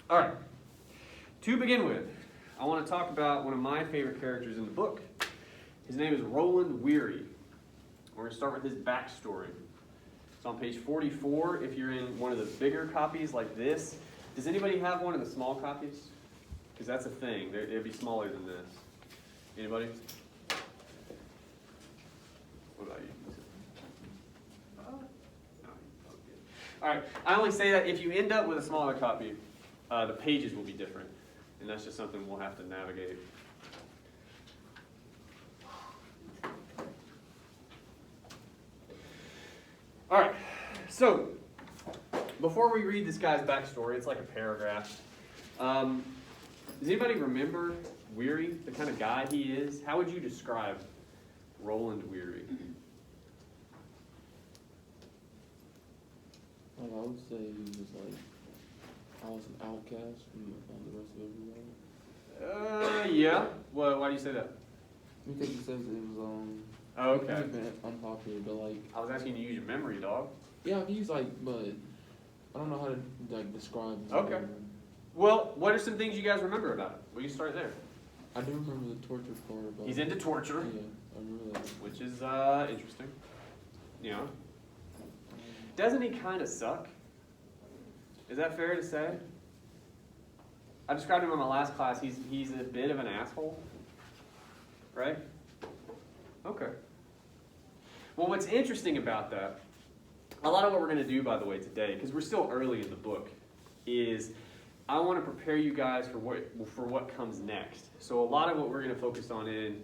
All right. To begin with, I want to talk about one of my favorite characters in the book. His name is Roland Weary. We're going to start with his backstory. It's on page 44 if you're in one of the bigger copies like this. Does anybody have one of the small copies? Because that's a thing. It'd be smaller than this. Anybody? What about you? All right. I only say that if you end up with a smaller copy, the pages will be different. And that's just something we'll have to navigate. All right. So, before we read this guy's backstory, it's like a paragraph. Does anybody remember Weary, the kind of guy he is? How would you describe Roland Weary? Like, I would say he was like, I was an outcast from the rest of everybody. Yeah. Well, why do you say that? Because he says it was, Oh, okay. he been unpopular, but like, I was asking you to use your memory, dog. yeah, he's like, but I don't know how to like describe him. Okay. Well, what are some things you guys remember about him? We can start there. I do remember the torture part about He's into torture, Yeah, I remember that. which is interesting. You know, doesn't he kind of suck? Is that fair to say? I described him in my last class. He's a bit of an asshole, right? Okay. Well, what's interesting about that, a lot of what we're going to do, by the way, today, because we're still early in the book, is I want to prepare you guys for what comes next. So a lot of what we're going to focus on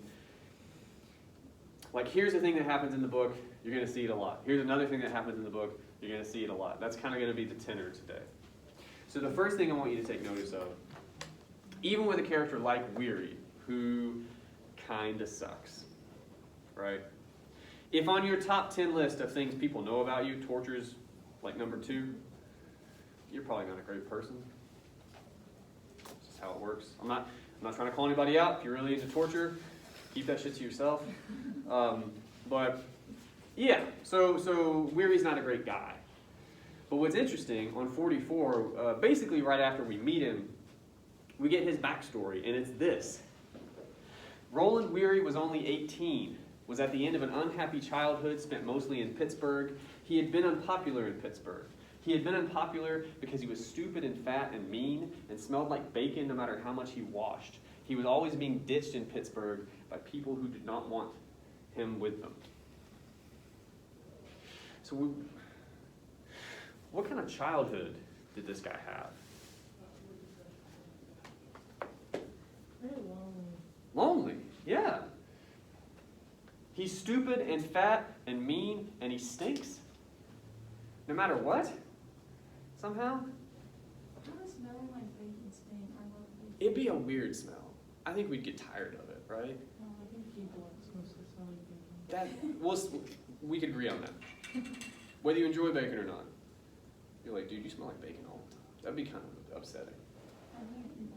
like, here's the thing that happens in the book, you're going to see it a lot. Here's another thing that happens in the book, you're going to see it a lot. That's kind of going to be the tenor today. So the first thing I want you to take notice of, even with a character like Weary, who kind of sucks, right? If on your top 10 list of things people know about you, torture's like number 2, you're probably not a great person. That's just how it works. I'm not trying to call anybody out. If you're really into torture, keep that shit to yourself. But yeah, so Weary's not a great guy. But what's interesting, on 44, basically right after we meet him, we get his backstory, and it's this. Roland Weary was only 18, was at the end of an unhappy childhood spent mostly in Pittsburgh. He had been unpopular in Pittsburgh. He had been unpopular because he was stupid and fat and mean and smelled like bacon no matter how much he washed. He was always being ditched in Pittsburgh by people who did not want him with them. So what kind of childhood did this guy have? Very lonely. Lonely, yeah. He's stupid and fat and mean and he stinks. No matter what, somehow. How does smelling like bacon stink? I love bacon. It'd be a weird smell. I think we'd get tired of it, right? No, I think people are supposed to smell like bacon. We could agree on that. Whether you enjoy bacon or not. You're like, dude, you smell like bacon all the time. That'd be kind of upsetting. I like bacon.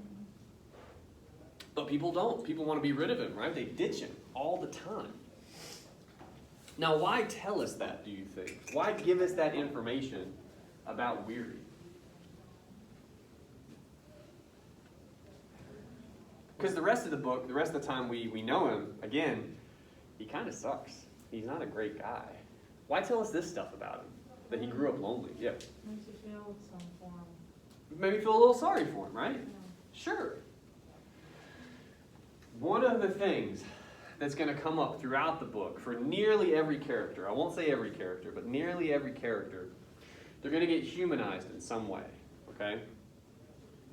But people don't. People want to be rid of him, right? They ditch him all the time. Now, why tell us that, do you think? Why give us that information about Weary? Because the rest of the book, the rest of the time we know him, again, he kind of sucks. He's not a great guy. Why tell us this stuff about him? That he grew up lonely. Yeah. Makes you feel some form. Maybe feel a little sorry for him, right? Yeah. Sure. One of the things that's going to come up throughout the book for nearly every character, I won't say every character, but nearly every character, they're going to get humanized in some way, okay?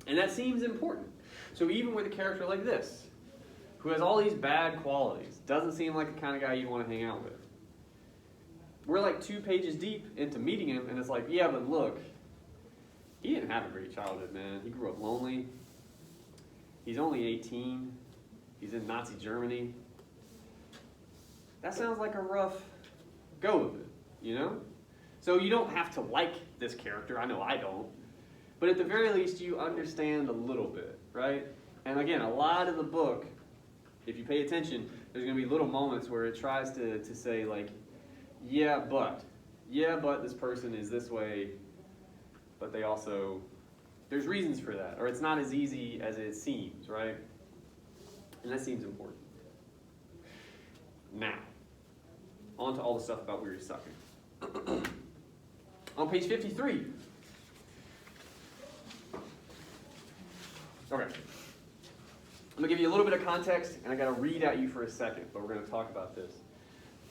And that seems important. So even with a character like this, who has all these bad qualities, doesn't seem like the kind of guy you want to hang out with. We're like 2 pages deep into meeting him, and it's like, yeah, but look, he didn't have a great childhood, man. He grew up lonely. He's only 18. He's in Nazi Germany. That sounds like a rough go of it, you know? So you don't have to like this character. I know I don't. But at the very least, you understand a little bit, right? And again, a lot of the book, if you pay attention, there's going to be little moments where it tries to say, like, yeah, but this person is this way, but they There's reasons for that, or it's not as easy as it seems, right? And that seems important. Now, on to all the stuff about weary sucking. On page 53. Okay. I'm going to give you a little bit of context, and I got to read at you for a second, but we're going to talk about this.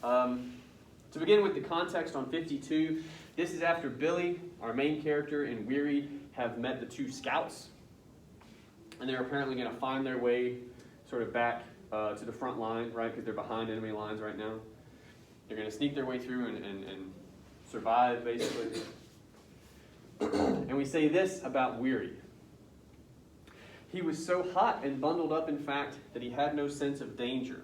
To begin with the context on 52, this is after Billy, our main character, and Weary have met the two scouts, and they're apparently going to find their way sort of back to the front line, right, because they're behind enemy lines right now. They're going to sneak their way through and survive, basically. And we say this about Weary. He was so hot and bundled up, in fact, that he had no sense of danger.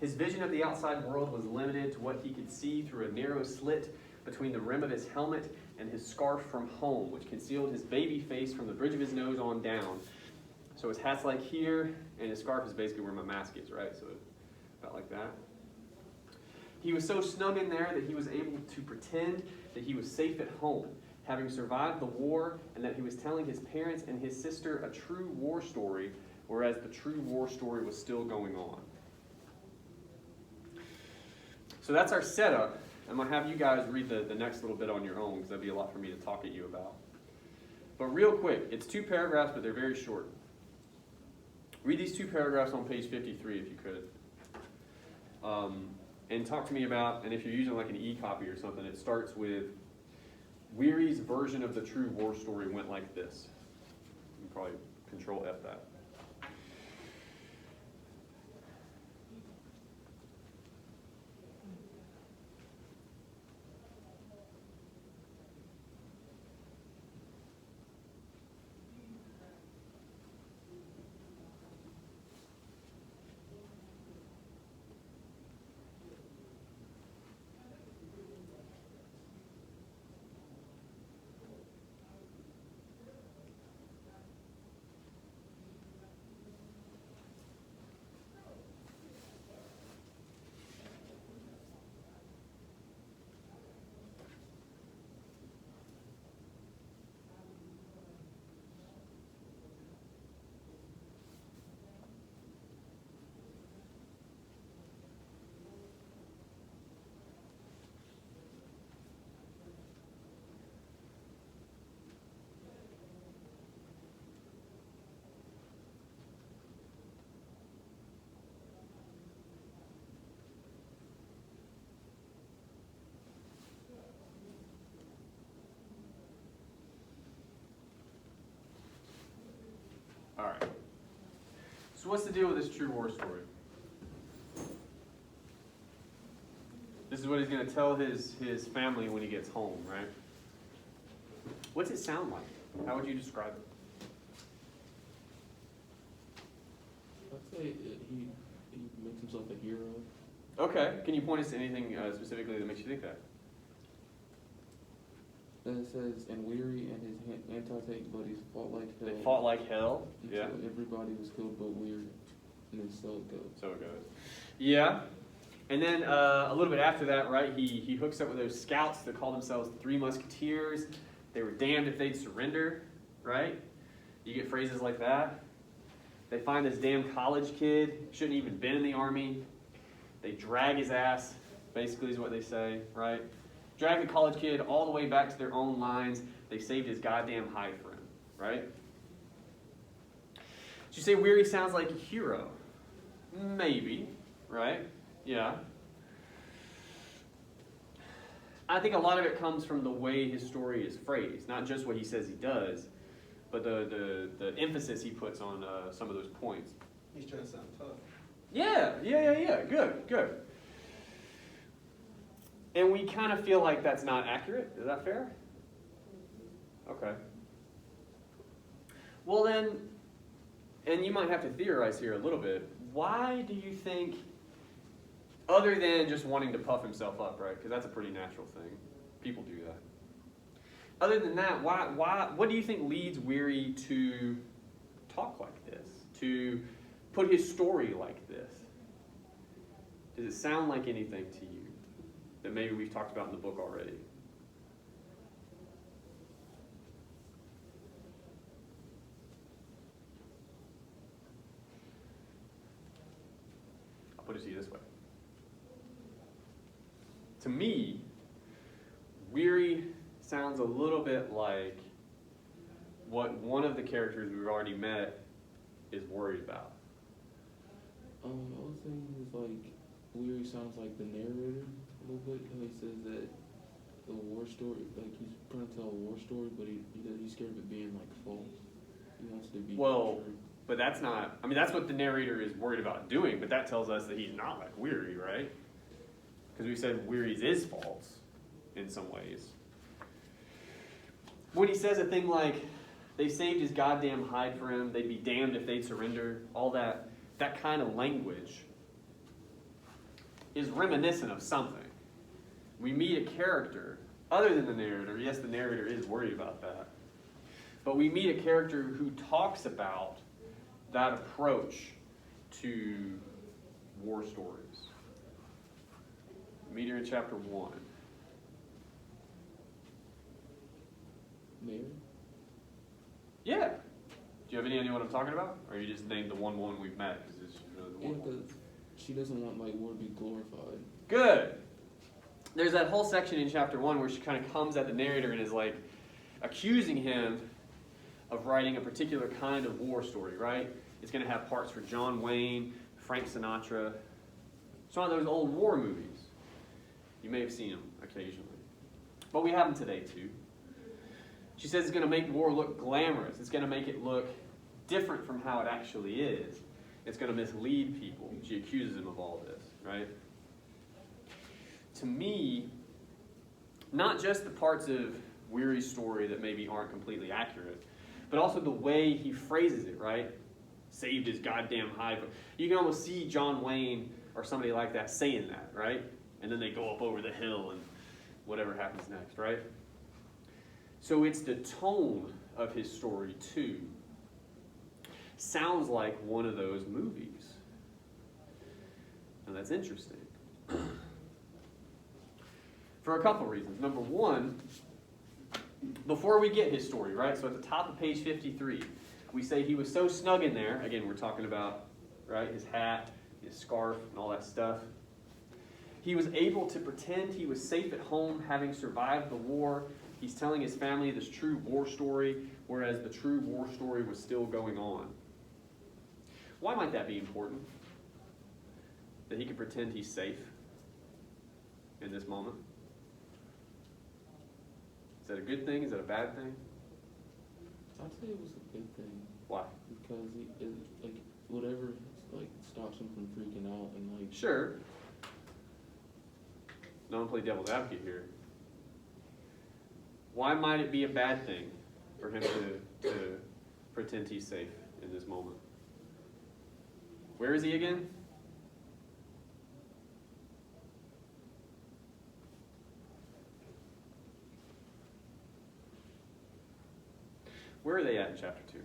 His vision of the outside world was limited to what he could see through a narrow slit between the rim of his helmet and his scarf from home, which concealed his baby face from the bridge of his nose on down. So his hat's like here, and his scarf is basically where my mask is, right? So about like that. He was so snug in there that he was able to pretend that he was safe at home, having survived the war, and that he was telling his parents and his sister a true war story, whereas the true war story was still going on. So that's our setup. I'm going to have you guys read the next little bit on your own, because that'd be a lot for me to talk at you about. But real quick, it's 2 paragraphs, but they're very short. Read these 2 paragraphs on page 53 if you could. And talk to me about, and if you're using like an e-copy or something, it starts with, Weary's version of the true war story went like this. You can probably Control F that. All right. So what's the deal with this true war story? This is what he's going to tell his family when he gets home, right? What's it sound like? How would you describe it? I'd say he makes himself a hero. Okay. Can you point us to anything specifically that makes you think that? Then it says, and Weary and his anti-tank buddies fought like hell. They fought like hell. Until Yeah. everybody was killed but Weary. And then so it goes. So it goes. Yeah. And then a little bit after that, right, he hooks up with those scouts that call themselves the Three Musketeers. They were damned if they'd surrender, right? You get phrases like that. They find this damn college kid, shouldn't even been in the army. They drag his ass, basically is what they say, right? Drag the college kid all the way back to their own lines. They saved his goddamn hide for him, right? Did you say Weary sounds like a hero? Maybe, right? Yeah. I think a lot of it comes from the way his story is phrased, not just what he says he does, but the emphasis he puts on some of those points. He's trying to sound tough. Yeah. Good. And we kind of feel like that's not accurate. Is that fair? Okay. Well then, and you might have to theorize here a little bit, why do you think, other than just wanting to puff himself up, right? Because that's a pretty natural thing. People do that. Other than that, what do you think leads Weary to talk like this? To put his story like this? Does it sound like anything to you that maybe we've talked about in the book already? put it to you this way. To me, weary sounds a little bit like what one of the characters we've already met is worried about. The other thing is like, weary sounds like the narrator a little bit. How he says that the war story, like he's trying to tell a war story, but he's scared of it being like false. He wants to be Well, true. but that's not, I mean, that's what the narrator is worried about doing, but that tells us that he's not like weary, right? Because we said weary's is false in some ways. When he says a thing like, they saved his goddamn hide for him, they'd be damned if they'd surrender, all that kind of language is reminiscent of something. We meet a character, other than the narrator, yes, the narrator is worried about that, but we meet a character who talks about that approach to war stories. Meet her in chapter 1. Mary? Yeah. Do you have any idea what I'm talking about? Or you just named the one we've met? Because it's really the Yeah, one. because she doesn't want like war to be glorified. Good. There's that whole section in chapter 1 where she kind of comes at the narrator and is like accusing him of writing a particular kind of war story, right? It's going to have parts for John Wayne, Frank Sinatra. It's one of those old war movies. You may have seen them occasionally. But we have them today too. She says it's going to make war look glamorous. It's going to make it look different from how it actually is. It's going to mislead people. She accuses him of all this, right? To me, not just the parts of Weary's story that maybe aren't completely accurate, but also the way he phrases it, right? Saved his goddamn hide. You can almost see John Wayne or somebody like that saying that, right? And then they go up over the hill and whatever happens next, right? So it's the tone of his story, too. Sounds like one of those movies. Now that's interesting. For a couple reasons. Number one, before we get his story, right? So at the top of page 53, we say he was so snug in there. Again, we're talking about, right, his hat, his scarf, and all that stuff. He was able to pretend he was safe at home, having survived the war. He's telling his family this true war story, whereas the true war story was still going on. Why might that be important? That he could pretend he's safe in this moment? Is that a good thing? Is that a bad thing? I'd say it was a good thing. Why? Because like whatever like stops him from freaking out and like. Sure. No one play devil's advocate here. Why might it be a bad thing for him to pretend he's safe in this moment? Where is he again? Where are they at in chapter 2?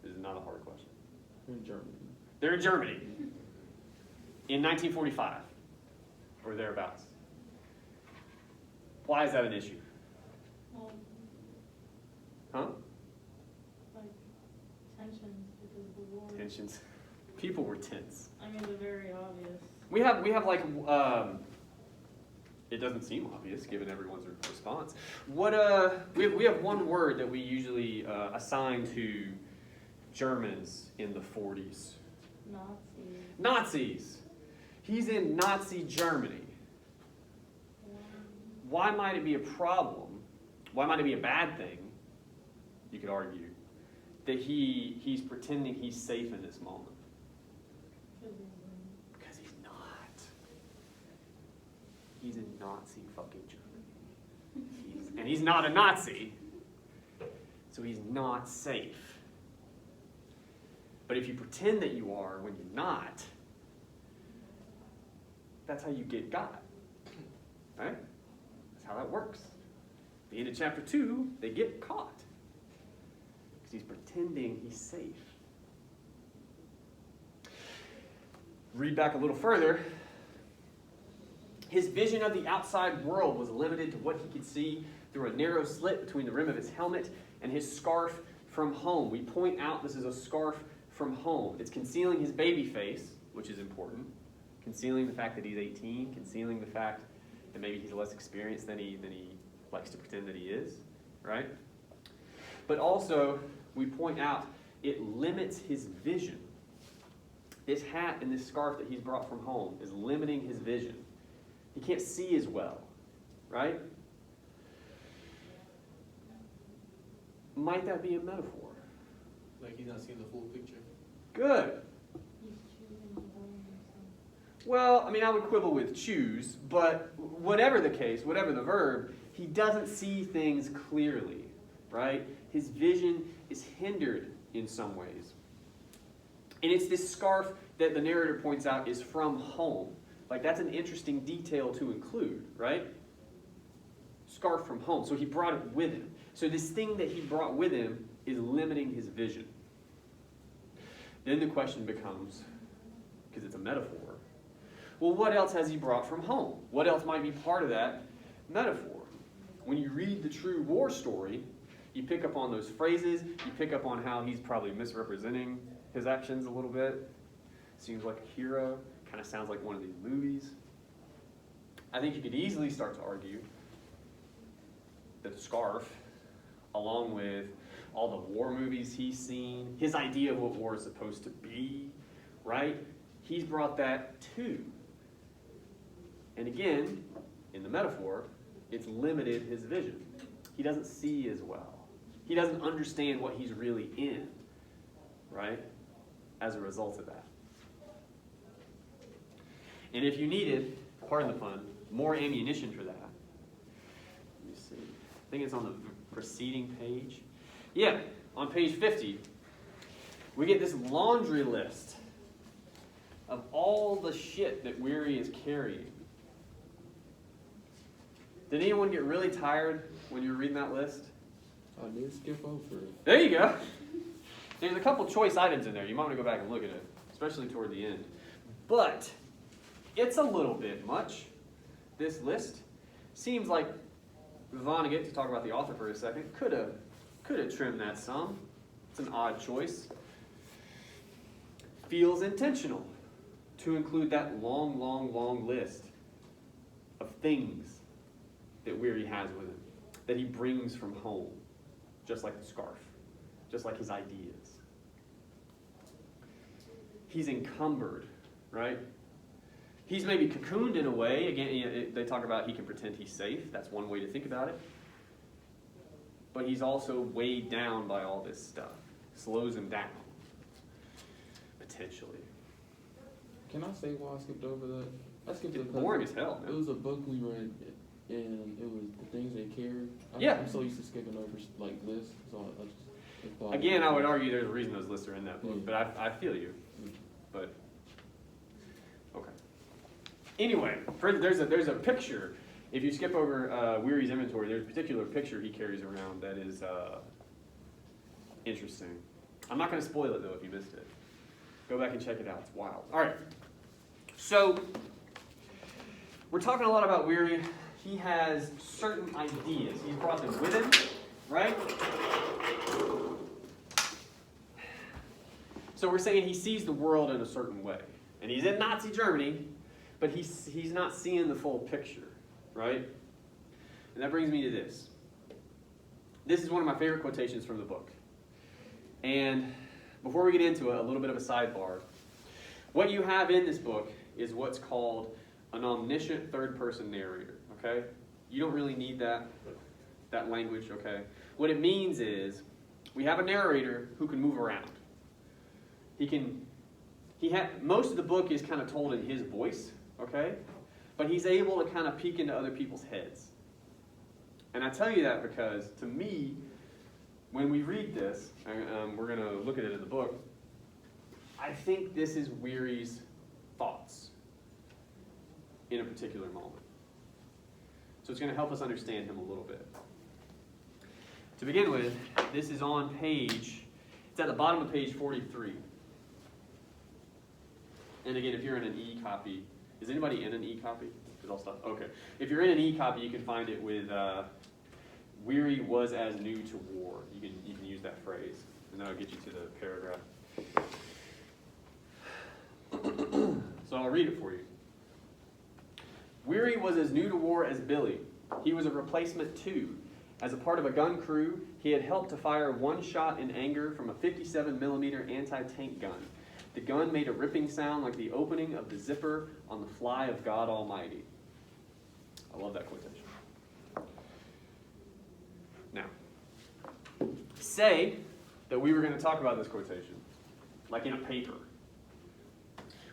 This is not a hard question. In Germany. They're in Germany in 1945 or thereabouts. Why is that an issue? Well, Huh? like tensions because of the war. Tensions. People were tense. I mean, they're very obvious. We have like it doesn't seem obvious given everyone's response. What we have one word that we usually assign to Germans in the 40s. Nazis. Nazis. He's in Nazi Germany. Why might it be a problem? Why might it be a bad thing? You could argue that he's pretending he's safe in this moment. Because he's not. He's in Nazi fucking Germany. And he's not a Nazi, so he's not safe. But if you pretend that you are when you're not, that's how you get got. Right? That's how that works. At the end of chapter 2, they get caught. Because he's pretending he's safe. Read back a little further. His vision of the outside world was limited to what he could see through a narrow slit between the rim of his helmet and his scarf from home. We point out this is a scarf from home. It's concealing his baby face, which is important. Concealing the fact that he's 18, concealing the fact that maybe he's less experienced than he likes to pretend that he is, right? But also, we point out, it limits his vision. This hat and this scarf that he's brought from home is limiting his vision. He can't see as well, right? Might that be a metaphor? Like he's not seeing the full picture. Good. He's choosing to blame himself. Well, I mean, I would quibble with choose, but whatever the case, whatever the verb, he doesn't see things clearly, right? His vision is hindered in some ways. And it's this scarf that the narrator points out is from home. Like, that's an interesting detail to include, right? Scarf from home. So he brought it with him. So this thing that he brought with him is limiting his vision. Then the question becomes, because it's a metaphor, well, what else has he brought from home? What else might be part of that metaphor? When you read the true war story, you pick up on those phrases, you pick up on how he's probably misrepresenting his actions a little bit. Seems like a hero, kind of sounds like one of these movies. I think you could easily start to argue that the scarf, along with all the war movies he's seen, his idea of what war is supposed to be, right? He's brought that too. And again, in the metaphor, it's limited his vision. He doesn't see as well. He doesn't understand what he's really in, right? As a result of that. And if you needed, pardon the pun, more ammunition for that, let me see. I think it's on the preceding page. Yeah, on page 50, we get this laundry list of all the shit that Weary is carrying. Did anyone get really tired when you were reading that list? I did skip over it. There you go. There's a couple choice items in there. You might want to go back and look at it, especially toward the end. But it's a little bit much, this list. Seems like Vonnegut, to talk about the author for a second, could have trimmed that some. It's an odd choice. Feels intentional to include that long, long, long list of things that Weary has with him, that he brings from home, just like the scarf, just like his ideas. He's encumbered, right? He's maybe cocooned in a way. Again, they talk about he can pretend he's safe. That's one way to think about it. But he's also weighed down by all this stuff. Slows him down, potentially. Can I say why I skipped over that? I skipped It's it boring as hell, it man. was a book we read, and it was the things they carry. Yeah. I'm so used to skipping over like lists, so I just. Again, I would argue there's a reason those lists are in that book, Mm. but I feel you. But, okay. Anyway, there's a picture. If you skip over Weary's inventory, there's a particular picture he carries around that is interesting. I'm not going to spoil it, though, if you missed it. Go back and check it out. It's wild. All right. So, we're talking a lot about Weary. He has certain ideas. He's brought them with him, right? So we're saying he sees the world in a certain way. And he's in Nazi Germany, but he's not seeing the full picture, right? And that brings me to this. This is one of my favorite quotations from the book. And before we get into it, a little bit of a sidebar. What you have in this book is what's called an omniscient third-person narrator, okay? You don't really need that language, okay? What it means is we have a narrator who can move around. Most of the book is kind of told in his voice, okay? But he's able to kind of peek into other people's heads. And I tell you that because, to me, when we read this, and we're going to look at it in the book, I think this is Weary's thoughts in a particular moment. So it's going to help us understand him a little bit. To begin with, this is on it's at the bottom of page 43. And again, if you're in an e-copy, is anybody in an e-copy? Because I'll stop. Okay. If you're in an e-copy, you can find it with Weary was as new to war. You can use that phrase, and that'll get you to the paragraph. So I'll read it for you. Weary was as new to war as Billy. He was a replacement too. As a part of a gun crew, he had helped to fire one shot in anger from a 57mm anti-tank gun. The gun made a ripping sound like the opening of the zipper on the fly of God Almighty. I love that quotation. Now, say that we were going to talk about this quotation, like in a paper.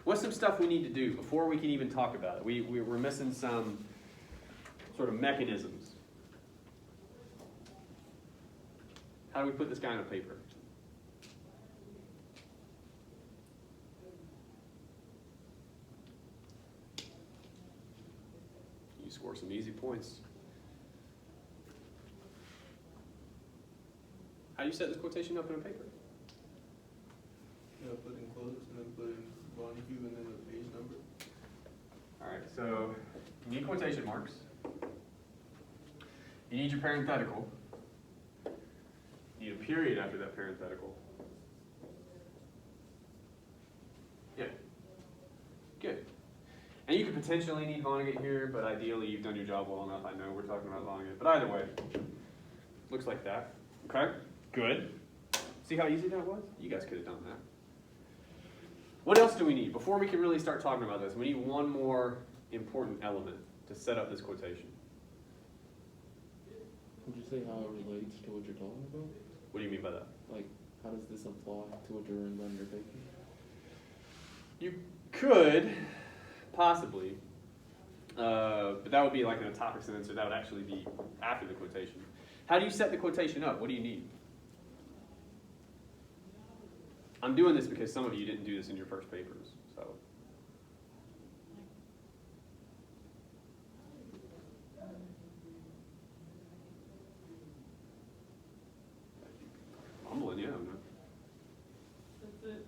What's some stuff we need to do before we can even talk about it? We're missing some sort of mechanisms. How do we put this guy on a paper? You score some easy points. How do you set this quotation up in a paper? You know, put in quotes and then put in volume and then the page number. All right, so you need quotation marks. You need your parenthetical. You need a period after that parenthetical. Yeah. Good. And you could potentially need Vonnegut here, but ideally you've done your job well enough. I know we're talking about Vonnegut, but either way, looks like that. Okay? Good. See how easy that was? You guys could have done that. What else do we need? Before we can really start talking about this, we need one more important element to set up this quotation. Would you say how it relates to what you're talking about? What do you mean by that? Like, how does this apply to what you're undertaking? You could, possibly, but that would be like in a topic sentence, or that would actually be after the quotation. How do you set the quotation up? What do you need? I'm doing this because some of you didn't do this in your first papers, so. Mumbling, yeah. That's it.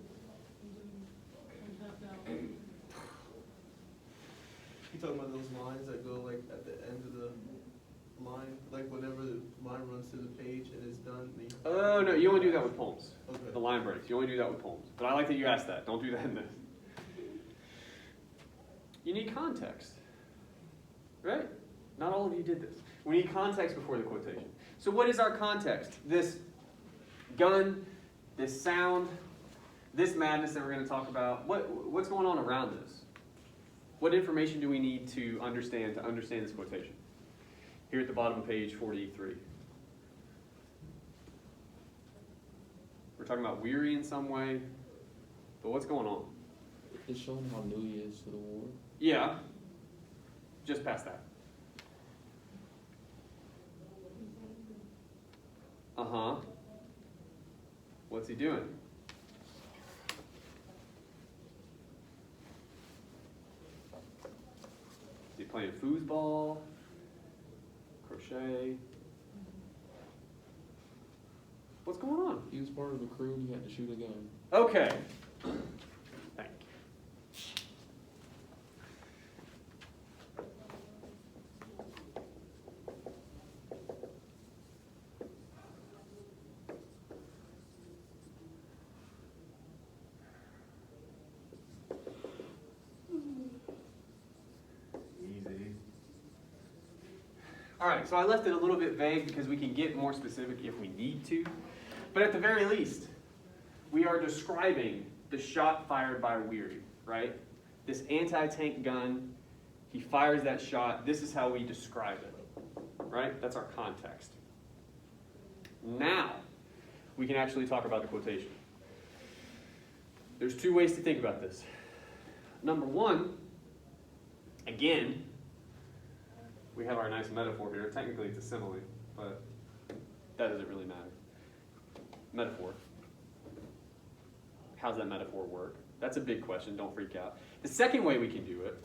And tap down. You talking about those lines that go like at the end of the line, like whenever the line runs to the page and it's done? And you Oh, no, you only do that with poems. Okay. The line breaks. You only do that with poems. But I like that you asked that. Don't do that in this. You need context. Right? Not all of you did this. We need context before the quotation. So what is our context? This gun, this sound, this madness that we're going to talk about. What's going on around this? What information do we need to understand this quotation? Here at the bottom of page 43. We're talking about weary in some way, but what's going on? It's showing how new he is to the war. Yeah, just past that. Uh-huh. What's he doing? Is he playing foosball? Crochet? What's going on? He was part of a crew and he had to shoot a gun. Okay. Thank you. Easy. All right, so I left it a little bit vague because we can get more specific if we need to. But at the very least, we are describing the shot fired by Weary, right? This anti-tank gun, he fires that shot. This is how we describe it, right? That's our context. Now, we can actually talk about the quotation. There's two ways to think about this. Number one, again, we have our nice metaphor here. Technically, it's a simile, but that doesn't really matter. Metaphor. How's that metaphor work? That's a big question. Don't freak out. The second way we can do it,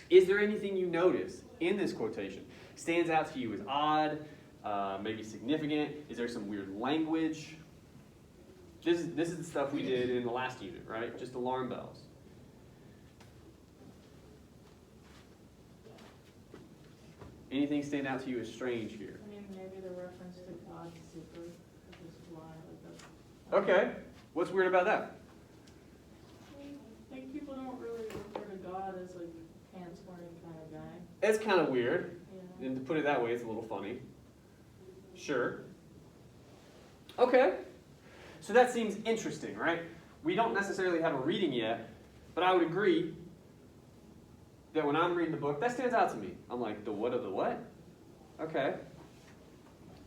is there anything you notice in this quotation stands out to you as odd, maybe significant? Is there some weird language? This is the stuff we did in the last unit, right? Just alarm bells. Anything stand out to you as strange here? I mean, maybe the reference to God's zipper, just fly, like that's. Okay. What's weird about that? Like, people don't really refer to God as like pants wearing kind of guy. It's kind of weird. Yeah. And to put it that way, it's a little funny. Sure. Okay. So that seems interesting, right? We don't necessarily have a reading yet, but I would agree that when I'm reading the book, that stands out to me. I'm like, the what of the what? Okay.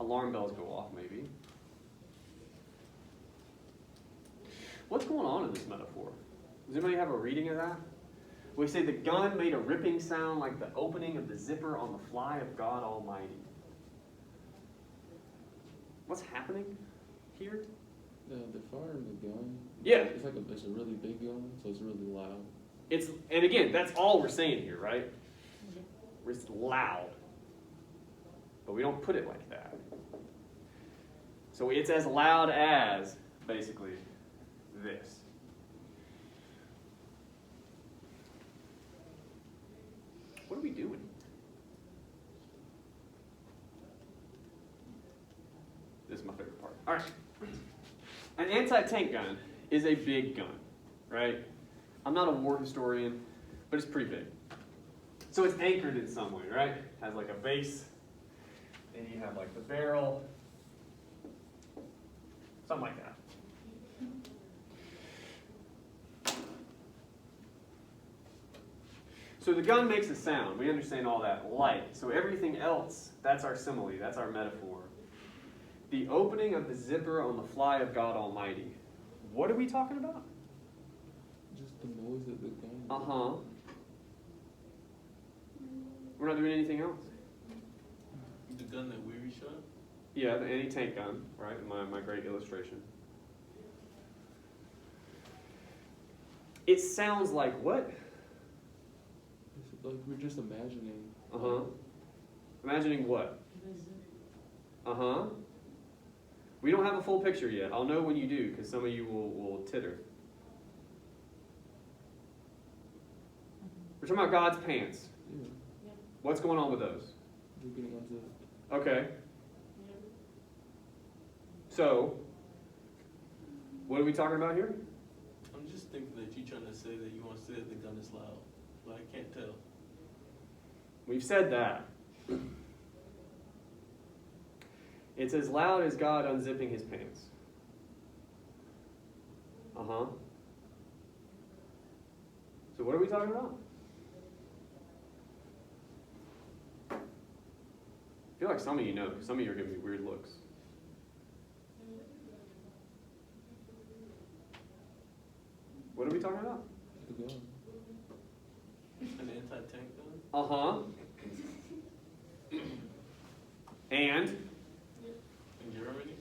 Alarm bells go off, maybe. What's going on in this metaphor? Does anybody have a reading of that? We say the gun made a ripping sound like the opening of the zipper on the fly of God Almighty. What's happening here? They're firing the gun. Yeah, It's a really big gun, so it's really loud. and again, that's all we're saying here, right? It's loud. But we don't put it like that. So it's as loud as, basically, this. What are we doing? This is my favorite part. All right. An anti-tank gun is a big gun, right? I'm not a war historian, but it's pretty big. So it's anchored in some way, right? Has like a base, and you have like the barrel, something like that. So the gun makes a sound. We understand all that. Light. So everything else, that's our simile. That's our metaphor. The opening of the zipper on the fly of God Almighty. What are we talking about? Just the noise of the gun. Uh-huh. We're not doing anything else. The gun that Weary shot? Yeah, the anti-tank gun, right? My great illustration. It sounds like what? It's like we're just imagining. Uh-huh. Imagining what? Uh-huh. We don't have a full picture yet. I'll know when you do, because some of you will titter. We're talking about God's pants. Yeah. What's going on with those? They're getting unzipped. Okay. So, what are we talking about here? I'm just thinking that you're trying to say that you want to say that the gun is loud, but I can't tell. We've said that. It's as loud as God unzipping his pants. Uh-huh. So what are we talking about? I feel like some of you know, because some of you are giving me weird looks. What are we talking about? The gun. An anti-tank gun? Uh-huh. And? In Germany?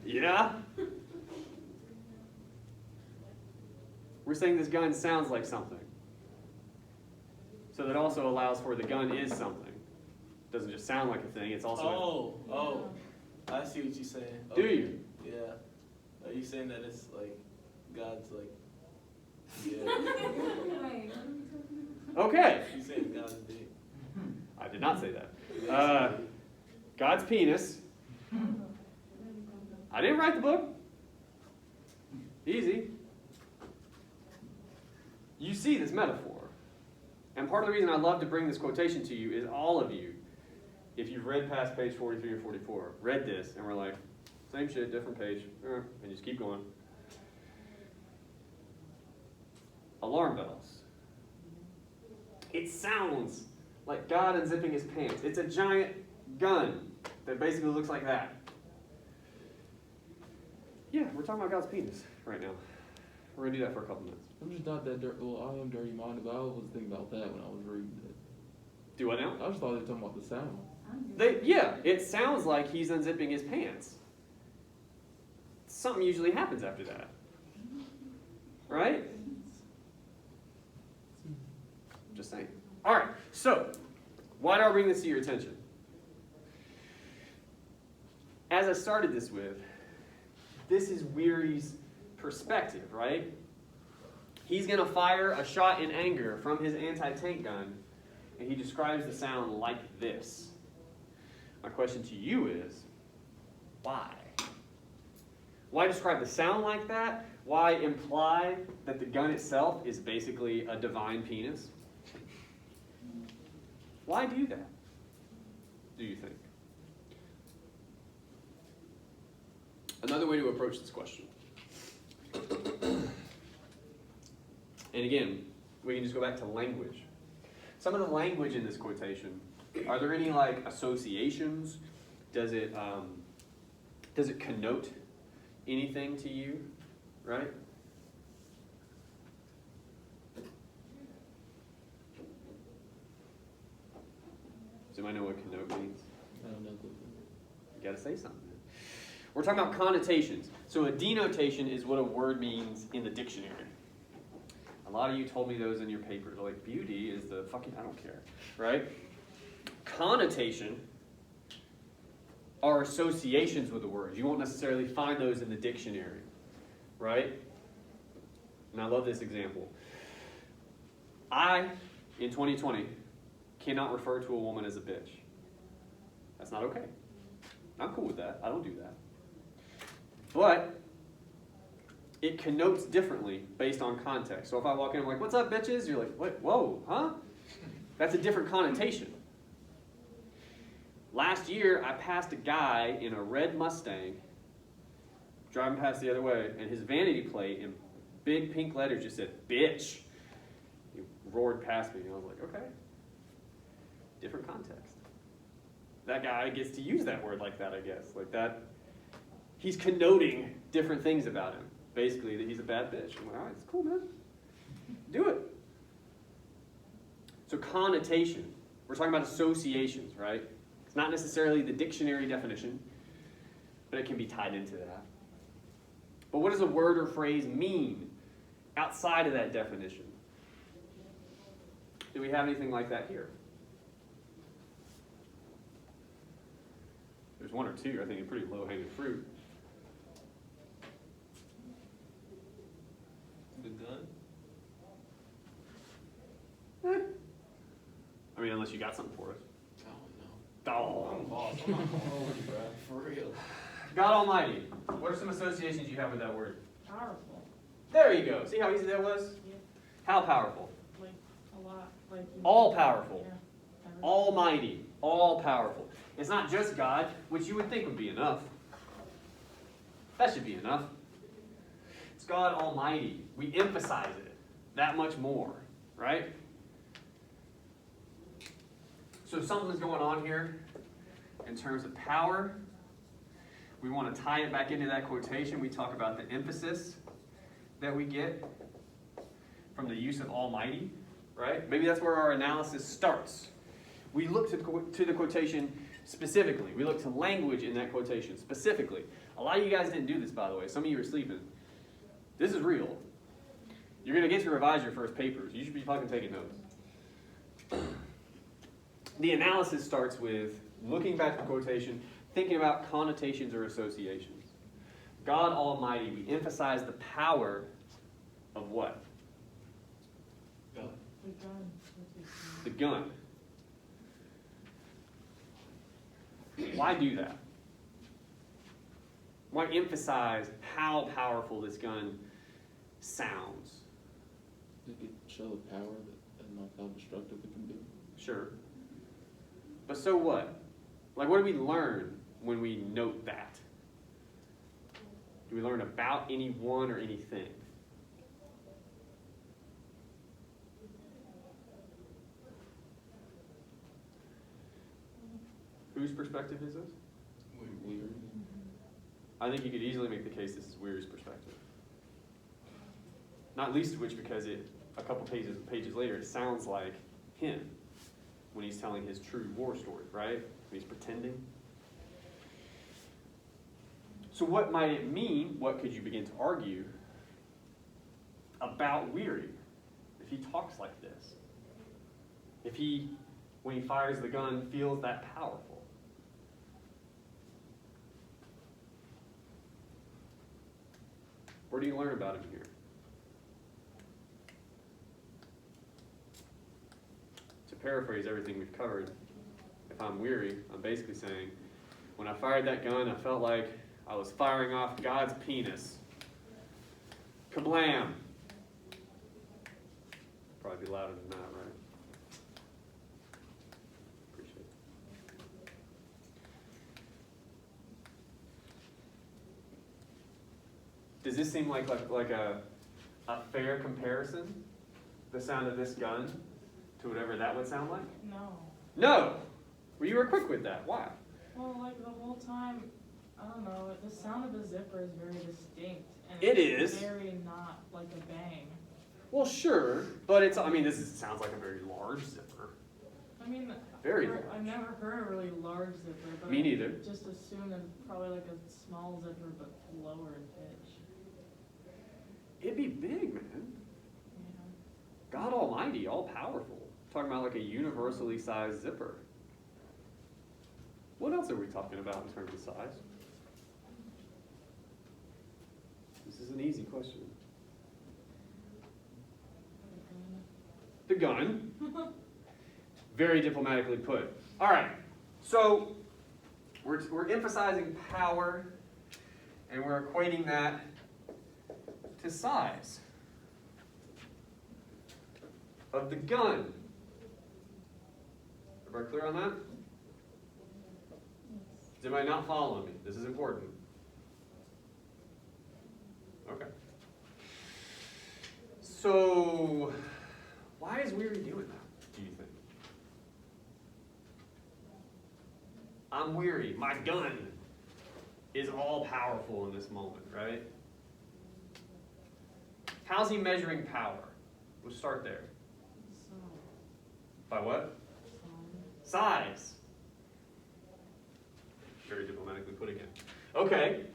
Yeah? We're saying this gun sounds like something. So that also allows for the gun is something. It doesn't just sound like a thing, it's also... Oh, I see what you're saying. Do Okay. you? Yeah. Are you saying that it's like, God's like, yeah. Okay. You saying God's dick. I did not say that. God's penis. I didn't write the book. Easy. You see this metaphor. And part of the reason I love to bring this quotation to you is all of you, if you've read past page 43 or 44, read this and we're like, same shit, different page, and just keep going. Alarm bells. It sounds like God unzipping his pants. It's a giant gun that basically looks like that. Yeah, we're talking about God's penis right now. We're going to do that for a couple minutes. I'm just not that dirty. Well, I am dirty-minded, but I was thinking about that when I was reading it. Do what now? I just thought they were talking about the sound. Yeah, it sounds like he's unzipping his pants. Something usually happens after that. Right? Just saying. All right, so why do I bring this to your attention? As I started this with, this is Weary's perspective, right? He's going to fire a shot in anger from his anti-tank gun, and he describes the sound like this. My question to you is, why? Why describe the sound like that? Why imply that the gun itself is basically a divine penis? Why do that, do you think? Another way to approach this question. And again, we can just go back to language. Some of the language in this quotation, are there any like associations? Does it connote anything to you, right? Does anybody know what connote means? I don't know. You gotta say something. We're talking about connotations. So a denotation is what a word means in the dictionary. A lot of you told me those in your papers. Like, beauty is the fucking, I don't care, right? Connotation are associations with the words. You won't necessarily find those in the dictionary, right? And I love this example. I, in 2020, cannot refer to a woman as a bitch. That's not okay. I'm cool with that. I don't do that. But it connotes differently based on context. So if I walk in, I'm like, what's up, bitches? You're like, what? Whoa, huh? That's a different connotation. Last year, I passed a guy in a red Mustang driving past the other way, and his vanity plate in big pink letters just said, bitch. He roared past me, and I was like, okay. Different context. That guy gets to use that word like that, I guess. Like that, he's connoting different things about him. Basically, that he's a bad bitch. I'm like, all right, it's cool, man. Do it. So connotation. We're talking about associations, right? It's not necessarily the dictionary definition, but it can be tied into that. But what does a word or phrase mean outside of that definition? Do we have anything like that here? There's one or two, I think, pretty low-hanging fruit. The gun? I mean, unless you got something for us. Oh, Oh. I'm boss. I'm not going bro. For real. God Almighty. What are some associations you have with that word? Powerful, There you go. See how easy that was? yeah, How powerful? like, a lot, like. All powerful. Yeah. Everything. Almighty. All powerful. It's not just God, which you would think would be enough. That should be enough. It's God Almighty. We emphasize it that much more, right? So something's going on here in terms of power. We want to tie it back into that quotation. We talk about the emphasis that we get from the use of Almighty, right? Maybe that's where our analysis starts. We look to the quotation specifically. We look to language in that quotation specifically. A lot of you guys didn't do this, by the way. Some of you are sleeping. This is real. You're going to get to revise your first papers. You should be fucking taking notes. The analysis starts with looking back at the quotation, thinking about connotations or associations. God Almighty, we emphasize the power of what? The gun. The gun. Why do that? Why emphasize how powerful this gun sounds? It could show the power and like how destructive it can be. Sure. But so what? Like, what do we learn when we note that? Do we learn about anyone or anything? Whose perspective is this? Weird. I think you could easily make the case this is Weir's perspective. Not least of which because a couple pages later, it sounds like him when he's telling his true war story, right? When he's pretending. So what might it mean? What could you begin to argue about Weary if he talks like this? If he, when he fires the gun, feels that powerful? Where do you learn about him here? To paraphrase everything we've covered, if I'm Weary, I'm basically saying, when I fired that gun, I felt like I was firing off God's penis. Kablam. Probably be louder than that, right? Appreciate it. Does this seem like a fair comparison? The sound of this gun to whatever that would sound like? No. No! Well, you were quick with that. Why? Well, like the whole time, I don't know, the sound of the zipper is very distinct. And It it's is. very not like a bang. Well, sure, but it's, I mean, sounds like a very large zipper. I mean, Very I've never heard a really large zipper, but Me I neither. just assume it's probably like a small zipper but lower in pitch. It'd be big, man. Yeah. God almighty, all powerful. Talking about like a universally sized zipper. What else are we talking about in terms of size? This is an easy question. The gun. Very diplomatically put. All right, so we're emphasizing power, and we're equating that to size of the gun. Everybody clear on that? Is anybody not following me? This is important. Okay. So, why is Weary doing that, do you think? I'm weary. My gun is all powerful in this moment, right? How's he measuring power? We'll start there. So, By what? Size. Very diplomatically put again. Okay,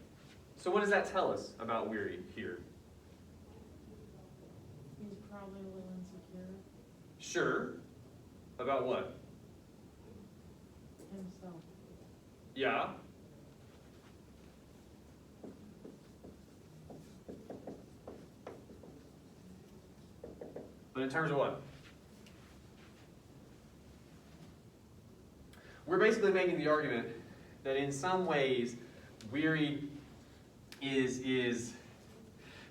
so what does that tell us about Weary here? he's probably a little insecure Sure. About what? himself. Yeah. But in terms of what? We're basically making the argument that in some ways, Weary is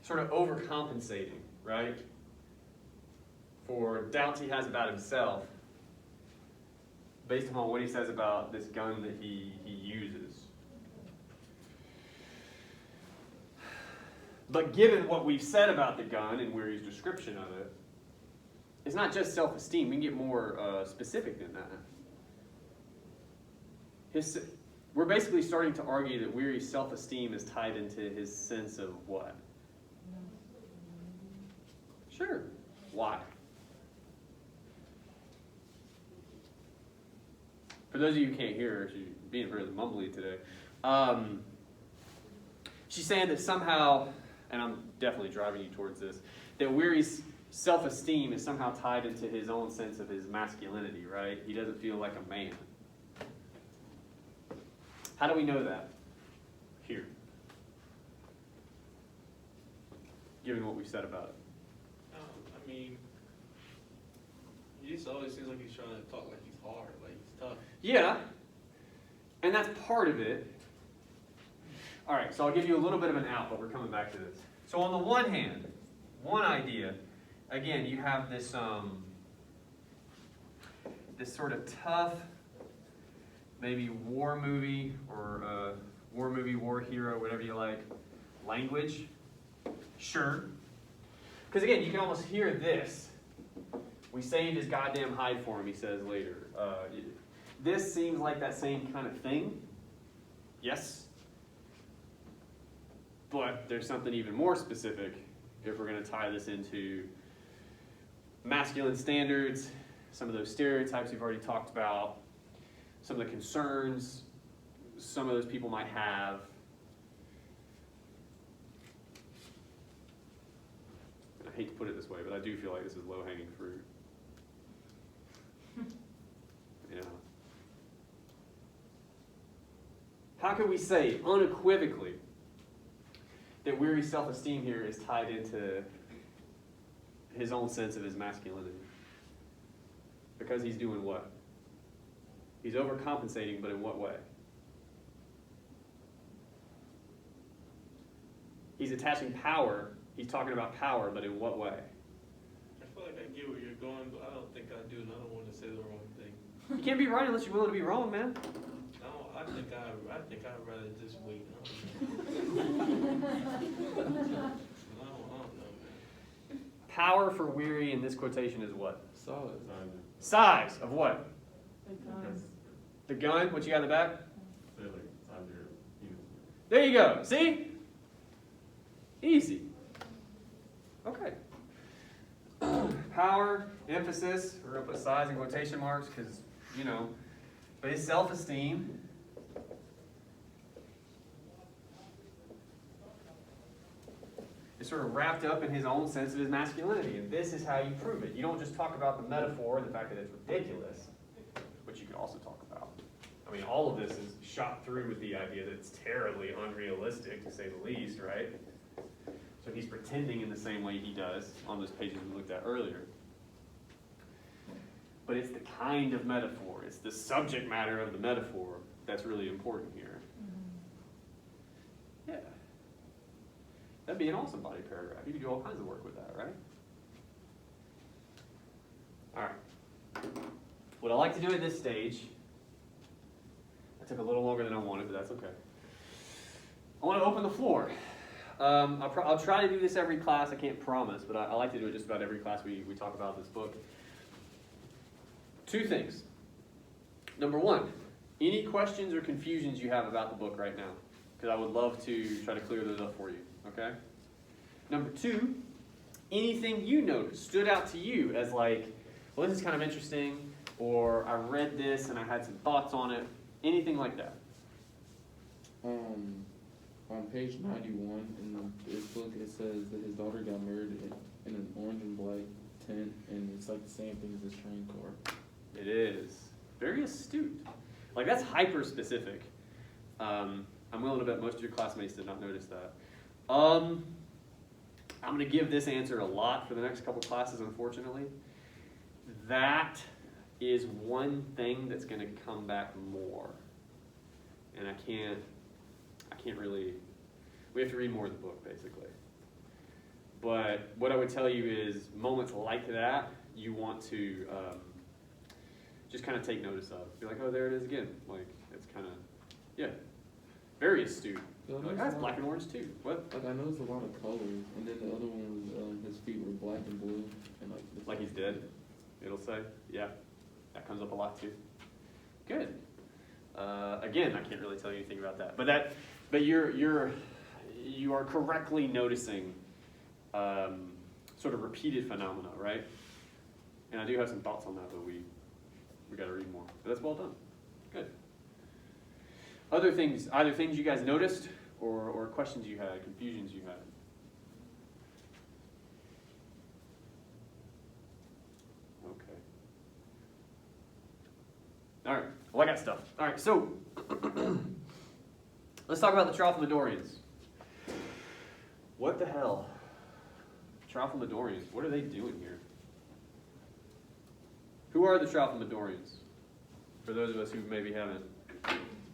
sort of overcompensating, right? For doubts he has about himself, based upon what he says about this gun that he uses. But given what we've said about the gun and Weary's description of it, it's not just self-esteem. We can get more specific than that. We're basically starting to argue that Weary's self-esteem is tied into his sense of what? Sure. Why? For those of you who can't hear her, she's being really mumbly today. She's saying that somehow, and I'm definitely driving you towards this, that Weary's self-esteem is somehow tied into his own sense of his masculinity, right? He doesn't feel like a man. How do we know that? Here. Given what we've said about it. I mean, he just always seems like he's trying to talk like he's hard, like he's tough. Yeah, and that's part of it. All right, so I'll give you a little bit of an out, but we're coming back to this. So on the one hand, one idea, again, you have this this sort of tough, maybe war movie or war hero, whatever you like, language. Sure. Because again, you can almost hear this. We saved his goddamn hide for him, he says later. This seems like that same kind of thing. Yes. But there's something even more specific if we're going to tie this into masculine standards, some of those stereotypes we've already talked about, some of the concerns some of those people might have. I hate to put it this way, but I do feel like this is low-hanging fruit. You know. How can we say unequivocally that Weary's self-esteem here is tied into his own sense of his masculinity? Because he's doing what? He's overcompensating, but in what way? He's attaching power. He's talking about power, but in what way? I feel like I get where you're going, but I don't think I do, and I don't want to say the wrong thing. You can't be right unless you're willing to be wrong, man. No, I think I'd rather just wait. I don't know, man. Power for weary in this quotation is what? Solid. Size of what? The guns. The gun, what you got in the back? Say like size of your penis. There you go. See? Easy. Okay. Power, emphasis, we're going to put size in quotation marks because, you know, but his self-esteem. Is sort of wrapped up in his own sense of his masculinity. And this is how you prove it. You don't just talk about the metaphor and the fact that it's ridiculous, which you could also talk about. I mean, all of this is shot through with the idea that it's terribly unrealistic, to say the least, right? So he's pretending in the same way he does on those pages we looked at earlier. But it's the kind of metaphor, it's the subject matter of the metaphor that's really important here. Yeah. That'd be an awesome body paragraph. You could do all kinds of work with that, right? All right. What I like to do at this stage, I took a little longer than I wanted, but that's okay. I want to open the floor. I'll try to do this every class. I can't promise, but I like to do it just about every class we talk about this book. Two things. Number one, any questions or confusions you have about the book right now, because I would love to try to clear those up for you, okay? Number two, anything you noticed stood out to you as like, well, this is kind of interesting, or I read this and I had some thoughts on it, anything like that. On page 91 in this book, it says that his daughter got married in an orange and black tent, and it's like the same thing as this train car. It is. Very astute. Like, that's hyper-specific. I'm willing to bet most of your classmates did not notice that. I'm going to give this answer a lot for the next couple classes, unfortunately. That is one thing that's going to come back more. And I can't really, we have to read more of the book, basically. But what I would tell you is moments like that, you want to just kind of take notice of. Be like, oh, there it is again. Like, it's kind of, yeah, very astute. So Like, that's black and orange too. What? Like I noticed a lot of colors, and then the other one was his feet were black and blue, and Like he's dead, it'll say. Yeah, that comes up a lot too. Good. Again, I can't really tell you anything about that, but you are correctly noticing sort of repeated phenomena, right? And I do have some thoughts on that, but we got to read more. But that's well done. Good. Other things, either things you guys noticed or questions you had, confusions you had. Okay. All right. Well, I got stuff. All right. So let's talk about the Tralfamadorians. What the hell? Tralfamadorians. What are they doing here? Who are the Tralfamadorians? For those of us who maybe haven't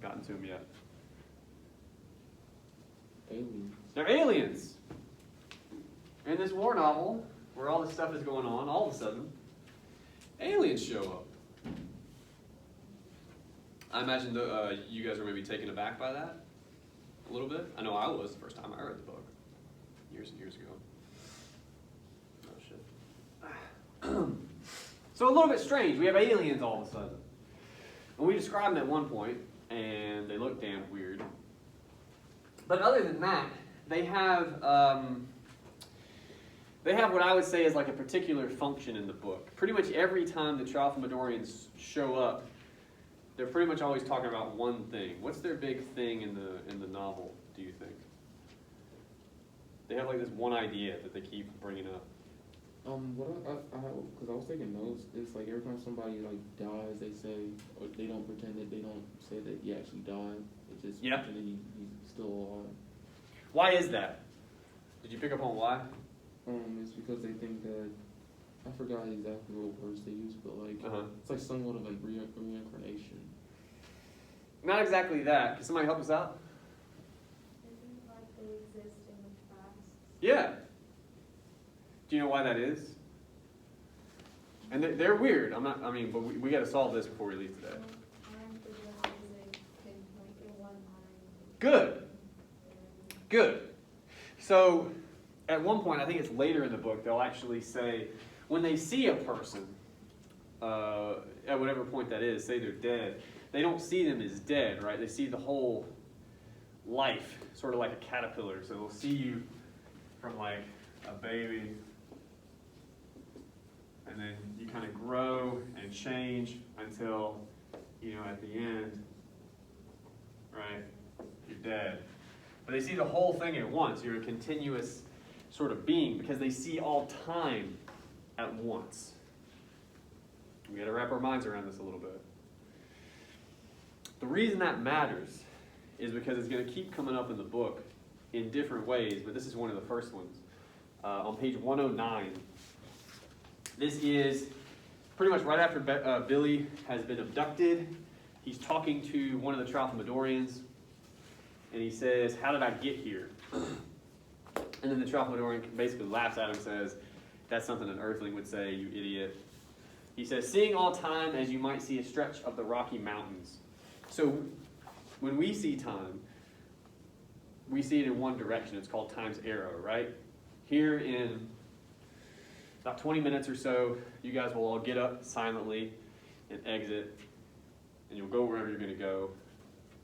gotten to them yet. aliens. They're aliens. In this war novel, where all this stuff is going on, all of a sudden, aliens show up. I imagine you guys were maybe taken aback by that a little bit. I know I was the first time I read the book, years and years ago. Oh, shit. So a little bit strange. We have aliens all of a sudden. And we described them at one point, and they look damn weird. But other than that, they have what I would say is like a particular function in the book. Pretty much every time the Tralfamadorians show up, they're pretty much always talking about one thing. What's their big thing in the novel, do you think? They have like this one idea that they keep bringing up. Because I was taking notes, it's like every time somebody like dies, they say, or they don't pretend that they don't say that he actually died. It's just Yeah. pretend he's still alive. Why is that? Did you pick up on why? It's because they think that, I forgot exactly what words they use, but like, Uh-huh. it's like somewhat of like reincarnation. Not exactly that. Can somebody help us out? Isn't like they exist in the Yeah. Do you know why that is? And they're weird. But we got to solve this before we leave today. Good. Good. So, at one point, I think it's later in the book, they'll actually say, when they see a person, at whatever point that is, say they're dead, they don't see them as dead, right? They see the whole life, sort of like a caterpillar. So they'll see you from like a baby, and then you kind of grow and change until, at the end, right, you're dead. But they see the whole thing at once. You're a continuous sort of being because they see all time at once. We got to wrap our minds around this a little bit. The reason that matters is because it's going to keep coming up in the book in different ways, but this is one of the first ones. On page 109, this is pretty much right after Billy has been abducted. He's talking to one of the Tralfamadorians, and he says, "How did I get here?" And then the Tralfamadorian basically laughs at him and says, "That's something an earthling would say, you idiot." He says, "Seeing all time as you might see a stretch of the Rocky Mountains." So when we see time, we see it in one direction. It's called time's arrow, right? Here in about 20 minutes or so, you guys will all get up silently and exit, and you'll go wherever you're going to go.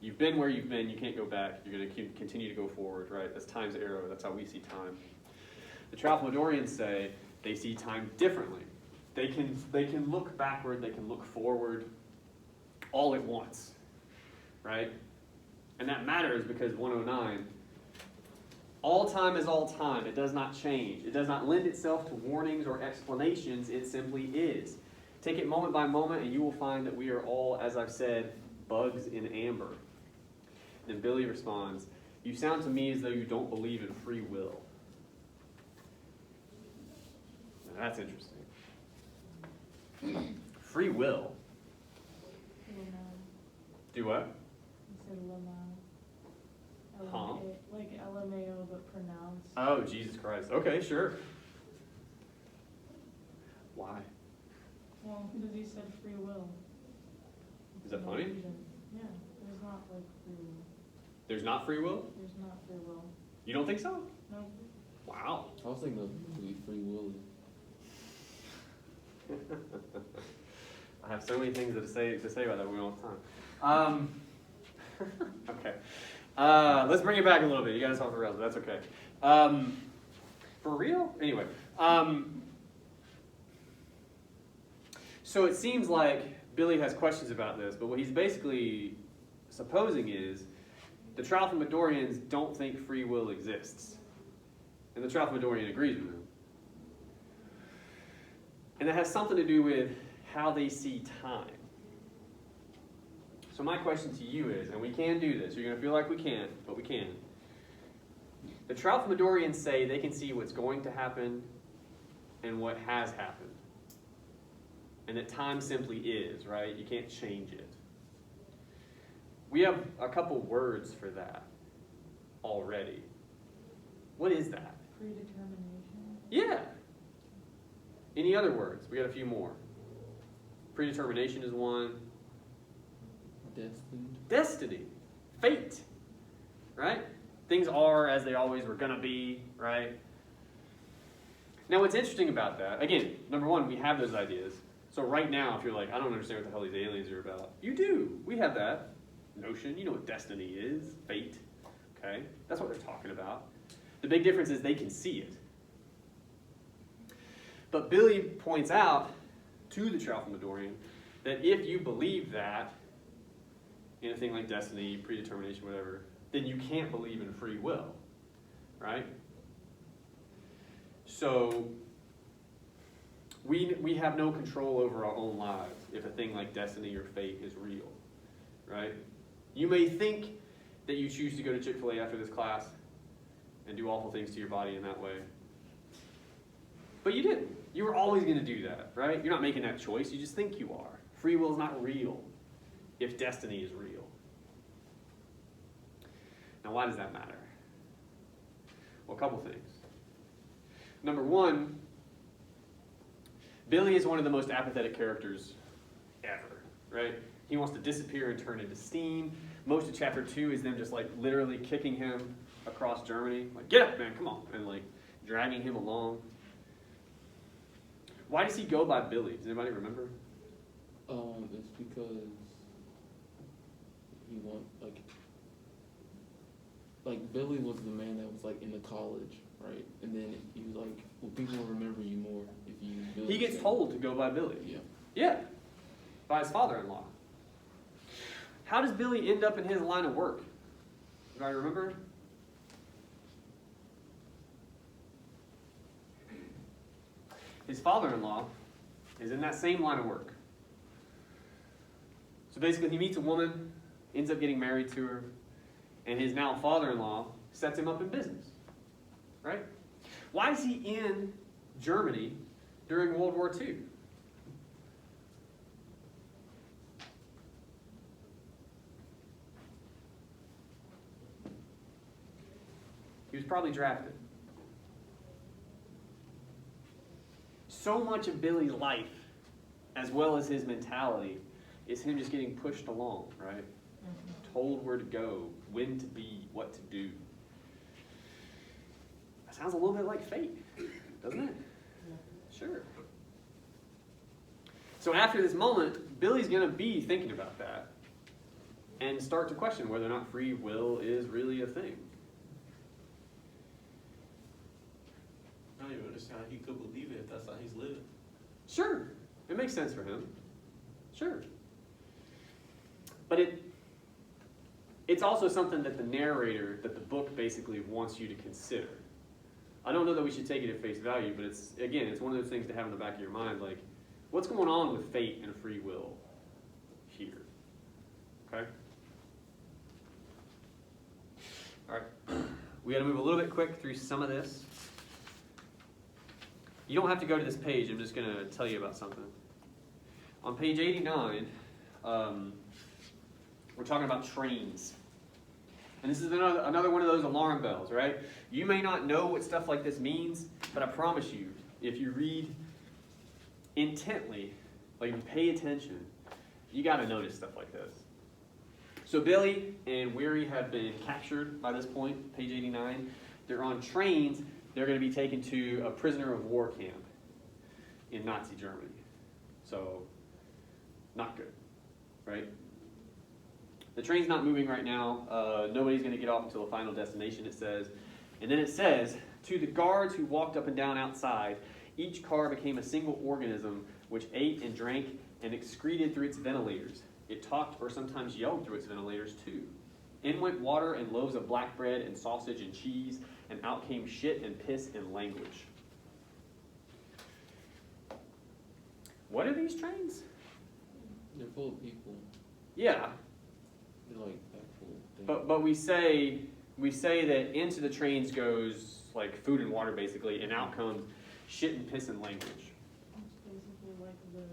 You've been where you've been. You can't go back. You're going to continue to go forward, right? That's time's arrow. That's how we see time. The Tralfamadorians say they see time differently. They can look backward. They can look forward all at once, right? And that matters because 109, all time is all time. It does not change. It does not lend itself to warnings or explanations. It simply is. Take it moment by moment, and you will find that we are all, as I've said, bugs in amber. Then Billy responds, "You sound to me as though you don't believe in free will." Now that's interesting. Free will? Do what? You said Lamau. Huh? Like LMAO, but pronounced. Oh, Jesus Christ. Okay, sure. Why? Well, because he said free will. Is that funny? Yeah, there's not like free will. There's not free will? There's not free will. You don't think so? No. Wow. I was thinking of movie Free Willy. I have so many things to say about that. We don't have time. Okay. Let's bring it back a little bit. You guys off the rails, but that's okay. For real? Anyway. So it seems like Billy has questions about this, but what he's basically supposing is the Tralfamadorians don't think free will exists. And the Tralfamadorian agrees with him. And it has something to do with how they see time. So my question to you is, and we can do this, you're going to feel like we can't, but we can. The Tralfamadorians say they can see what's going to happen and what has happened. And that time simply is, right? You can't change it. We have a couple words for that already. What is that? Predetermination. Yeah. Any other words? We got a few more. Predetermination is one. Destined. Destiny. Fate. Right? Things are as they always were going to be, right? Now what's interesting about that, again, number one, we have those ideas. So right now, if you're like, I don't understand what the hell these aliens are about, you do. We have that notion. You know what destiny is, fate. Okay? That's what they're talking about. The big difference is they can see it. But Billy points out to the Tralfamadorian that if you believe that, in a thing like destiny, predetermination, whatever, then you can't believe in free will, right? So we have no control over our own lives if a thing like destiny or fate is real, right? You may think that you choose to go to Chick-fil-A after this class and do awful things to your body in that way. But you didn't. You were always going to do that, right? You're not making that choice. You just think you are. Free will is not real if destiny is real. Now, why does that matter? Well, a couple things. Number one, Billy is one of the most apathetic characters ever, right? He wants to disappear and turn into steam. Most of chapter 2 is them just like literally kicking him across Germany. Like, get up, man, come on. And like dragging him along. Why does he go by Billy? Does anybody remember? It's because he like Billy was the man that was like in the college, right? And then he was like, well, people will remember you more if you use Billy. He gets told to go by Billy. Yeah. Yeah, by his father-in-law. How does Billy end up in his line of work? Do I remember? His father-in-law is in that same line of work. So basically, he meets a woman, ends up getting married to her, and his now father-in-law sets him up in business. Right? Why is he in Germany during World War II? He was probably drafted. So much of Billy's life, as well as his mentality, is him just getting pushed along, right? Told where to go, when to be, what to do. That sounds a little bit like fate, doesn't it? Sure. So after this moment, Billy's going to be thinking about that and start to question whether or not free will is really a thing. I don't even understand how he could believe it if that's how he's living. Sure, it makes sense for him. Sure. But it's also something that the narrator, that the book basically wants you to consider. I don't know that we should take it at face value, but it's one of those things to have in the back of your mind, like, what's going on with fate and free will here? Okay? All right. We got to move a little bit quick through some of this. You don't have to go to this page. I'm just going to tell you about something. On page 89, we're talking about trains. And this is another one of those alarm bells, right? You may not know what stuff like this means, but I promise you, if you read intently, like if you pay attention, you got to notice stuff like this. So Billy and Weary have been captured by this point, page 89. They're on trains. They're going to be taken to a prisoner of war camp in Nazi Germany. So, not good, right? The train's not moving right now. Nobody's going to get off until the final destination, it says. And then it says, to the guards who walked up and down outside, each car became a single organism which ate and drank and excreted through its ventilators. It talked or sometimes yelled through its ventilators too. In went water and loaves of black bread and sausage and cheese, and out came shit and piss and language. What are these trains? They're full of people. Yeah, They're like that full of things. but we say that into the trains goes like food and water basically, and out comes shit and piss and language. It's basically like the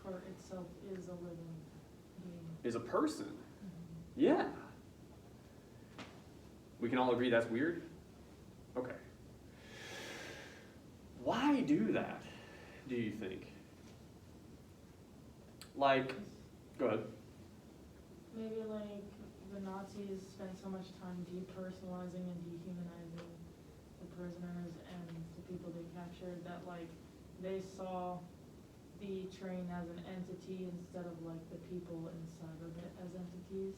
cart itself is a living being. Is a person. Yeah. We can all agree that's weird? Okay. Why do that, do you think? Like, go ahead. Maybe like the Nazis spent so much time depersonalizing and dehumanizing the prisoners and the people they captured that like they saw the train as an entity instead of like the people inside of it as entities.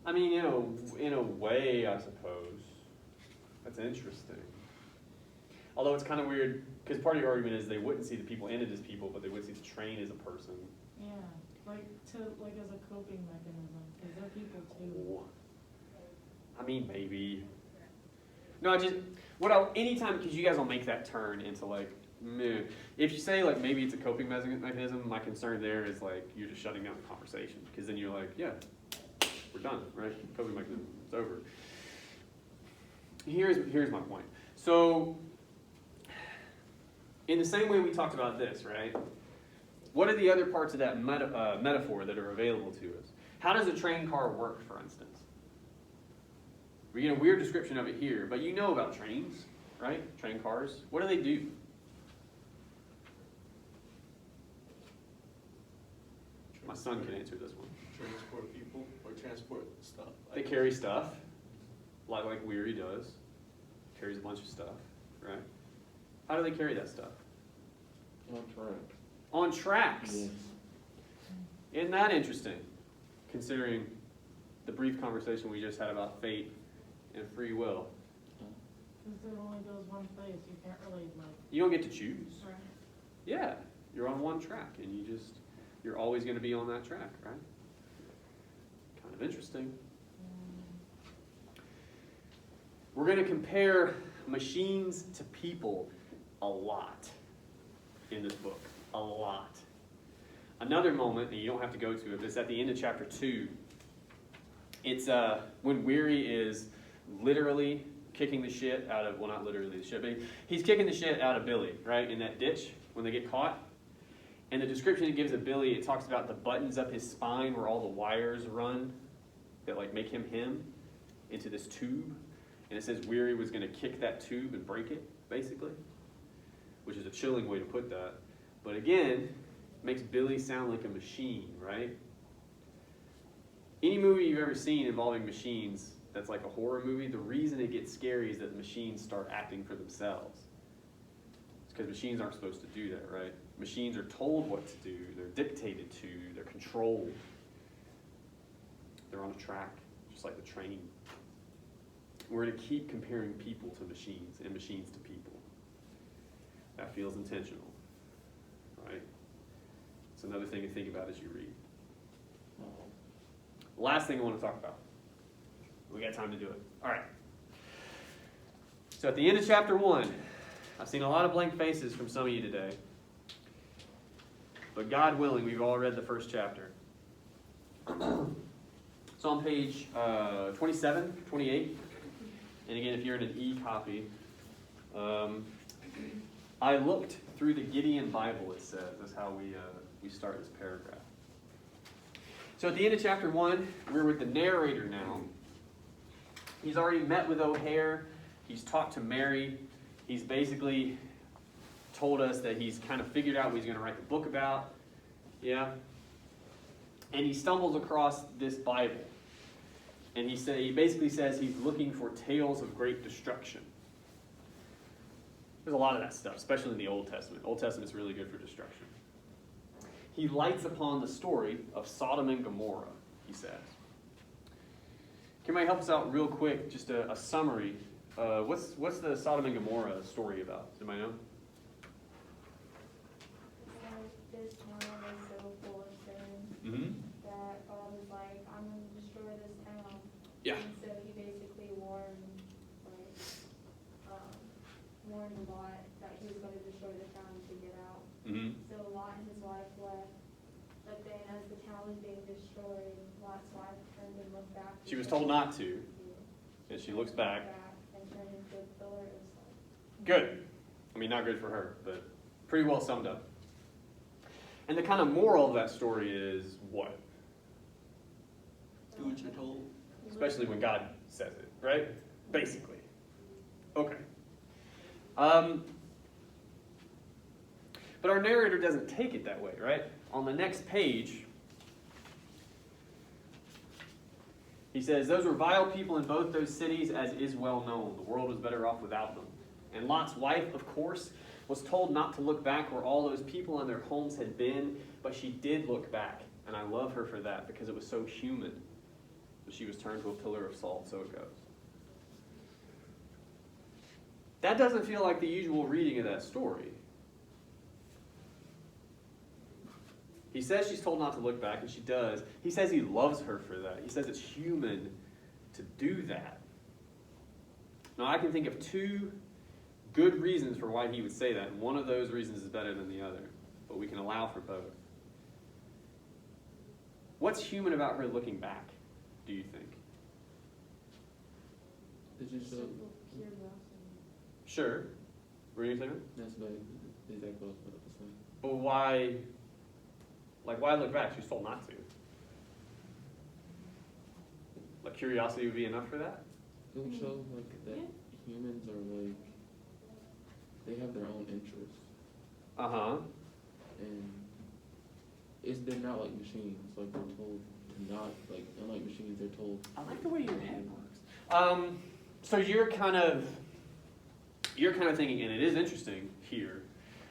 I mean, in a way, I suppose. That's interesting. Although it's kind of weird, because part of your argument is they wouldn't see the people in it as people, but they would see the train as a person. Yeah, like as a coping mechanism, because they're people too. I mean, maybe. No, anytime, because you guys will make that turn into like, meh. If you say like maybe it's a coping mechanism, my concern there is like you're just shutting down the conversation, because then you're like, yeah, we're done, right? Coping mechanism, it's over. Here's my point. So, in the same way we talked about this, right? What are the other parts of that metaphor that are available to us? How does a train car work, for instance? We get a weird description of it here, but you know about trains, right? Train cars. What do they do? My son can answer this one. Transport people or transport stuff. They carry stuff, like Weary does. Carries a bunch of stuff, right? How do they carry that stuff? On track. On tracks. Yes. Isn't that interesting? Considering the brief conversation we just had about fate and free will. Since it only goes one place, you can't really like. You don't get to choose. Right. Yeah, you're on one track and you're always going to be on that track, right? Kind of interesting. We're going to compare machines to people a lot in this book. A lot. Another moment, and you don't have to go to it, but it's at the end of chapter 2. It's when Weary is literally kicking the shit out of, well, not literally the shit, but he's kicking the shit out of Billy, right, in that ditch when they get caught. And the description it gives of Billy, it talks about the buttons up his spine where all the wires run that like make him into this tube. And it says Weary was going to kick that tube and break it, basically, which is a chilling way to put that. But again, makes Billy sound like a machine, right? Any movie you've ever seen involving machines that's like a horror movie, the reason it gets scary is that the machines start acting for themselves. It's because machines aren't supposed to do that, right? Machines are told what to do, they're dictated to, they're controlled. They're on a track, just like the train. We're going to keep comparing people to machines and machines to people. That feels intentional, right? It's another thing to think about as you read. Last thing I want to talk about. We got time to do it. All right. So at the end of chapter 1, I've seen a lot of blank faces from some of you today. But God willing, we've all read the first chapter. It's on page 27, 28. And again, if you're in an e-copy, I looked through the Gideon Bible, it says. That's how we start this paragraph. So at the end of chapter 1, we're with the narrator now. He's already met with O'Hare. He's talked to Mary. He's basically told us that he's kind of figured out what he's going to write the book about. Yeah. And he stumbles across this Bible. And he basically says he's looking for tales of great destruction. There's a lot of that stuff, especially in the Old Testament. Old Testament's really good for destruction. He lights upon the story of Sodom and Gomorrah, he says. Can I help us out real quick? Just a summary. What's the Sodom and Gomorrah story about? Does anybody know? This town was so full of sin Mm-hmm. that God was like, I'm going to destroy this town. Yeah. And so he basically warned Lot that he was going to destroy the town to get out. Mm-hmm. So Lot and his wife left. But then as the town was being destroyed, Lot's wife turned and looked back. She was told not to, and she looks back. And turned into a pillar of salt. Good. I mean, not good for her, but pretty well summed up. And the kind of moral of that story is what? Do what you're told. Especially when God says it, right? Basically. Okay. But our narrator doesn't take it that way, right? On the next page, he says, those were vile people in both those cities, as is well known. The world was better off without them. And Lot's wife, of course, was told not to look back where all those people and their homes had been, but she did look back. And I love her for that because it was so human. But she was turned to a pillar of salt, so it goes. That doesn't feel like the usual reading of that story. He says she's told not to look back, and she does. He says he loves her for that. He says it's human to do that. Now, I can think of two good reasons for why he would say that, and one of those reasons is better than the other, but we can allow for both. What's human about her looking back, do you think? It's just so, Simple curiosity. Sure. Were you saying? that's about exactly what I was about to say. But why look back? She was told not to. Like, curiosity would be enough for that? It would show like that Yeah. humans are like they have their own interests, Uh-huh. and they're not like machines. Like they're told not like unlike machines, they're told. I like the way your head works. So you're kind of thinking, and it is interesting here,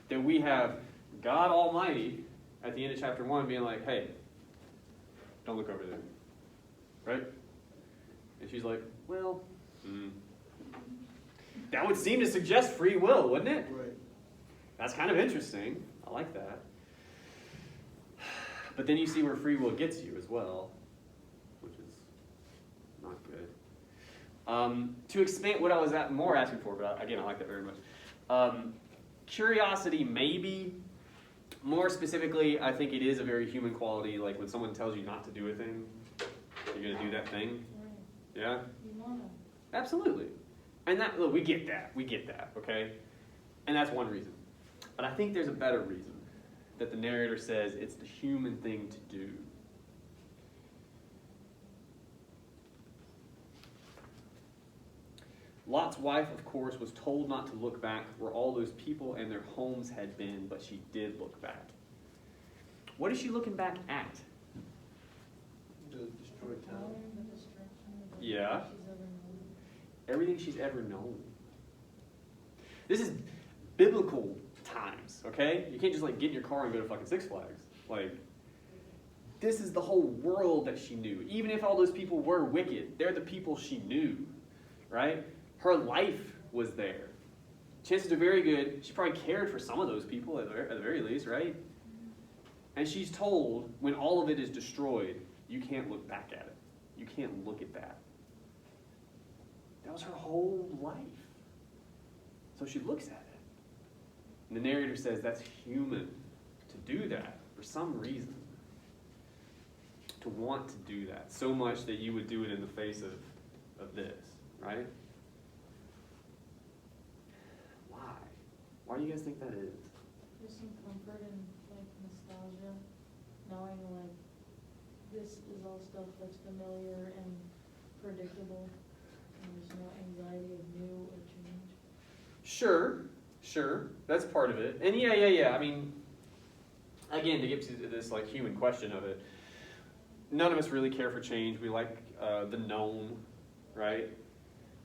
that we have God Almighty at the end of chapter 1 being like, hey, don't look over there. Right? And she's like, well, that would seem to suggest free will, wouldn't it? Right. That's kind of interesting. I like that. But then you see where free will gets you as well, which is not good. To expand what I was more asking for, but again, I like that very much. Curiosity, maybe. More specifically, I think it is a very human quality. Like when someone tells you not to do a thing, you're going to do that thing. Right. Yeah? You wanna. Absolutely. And that, look, we get that, okay? And that's one reason. But I think there's a better reason that the narrator says it's the human thing to do. Lot's wife, of course, was told not to look back where all those people and their homes had been, but she did look back. What is she looking back at? The destroyed town. The destruction of Yeah. she's ever known. Everything she's ever known. This is biblical times, okay? You can't just like get in your car and go to fucking Six Flags. Like, this is the whole world that she knew. Even if all those people were wicked, they're the people she knew, right? Her life was there. Chances are very good she probably cared for some of those people at the very least, right? And she's told when all of it is destroyed, you can't look back at it. You can't look at that. That was her whole life. So she looks at it. And the narrator says that's human to do that for some reason. To want to do that so much that you would do it in the face of this, right? Why do you guys think that is? There's some comfort in like nostalgia, knowing like this is all stuff that's familiar and predictable, and there's no anxiety of new or change. Sure, that's part of it. And yeah. I mean, again, to get to this like human question of it, none of us really care for change. We like the known, right?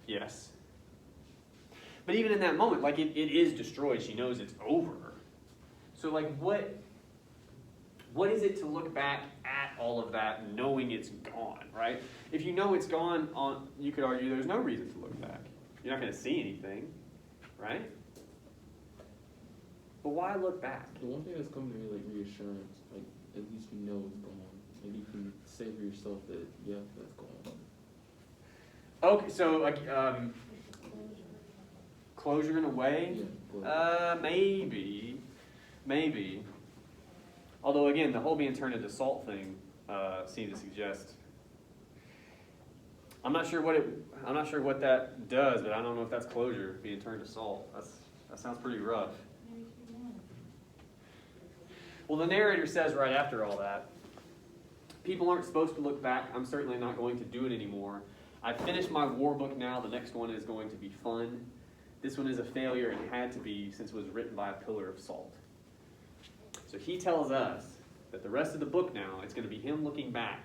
Yes. But even in that moment, like it is destroyed. She knows it's over. So like what is it to look back at all of that knowing it's gone, right? If you know it's gone, you could argue there's no reason to look back. You're not going to see anything, right? But why look back? The one thing that's coming to me like reassurance, like at least you know it's gone. Like you can say for yourself that yeah, that's gone. Okay, so like closure in a way? Yeah. Maybe. Although again, the whole being turned into salt thing seems to suggest. I'm not sure what that does, but I don't know if that's closure, being turned to salt. That sounds pretty rough. Maybe she won't. Well, the narrator says right after all that, people aren't supposed to look back. I'm certainly not going to do it anymore. I've finished my war book now. The next one is going to be fun. This one is a failure and had to be since it was written by a pillar of salt. So he tells us that the rest of the book now, it's going to be him looking back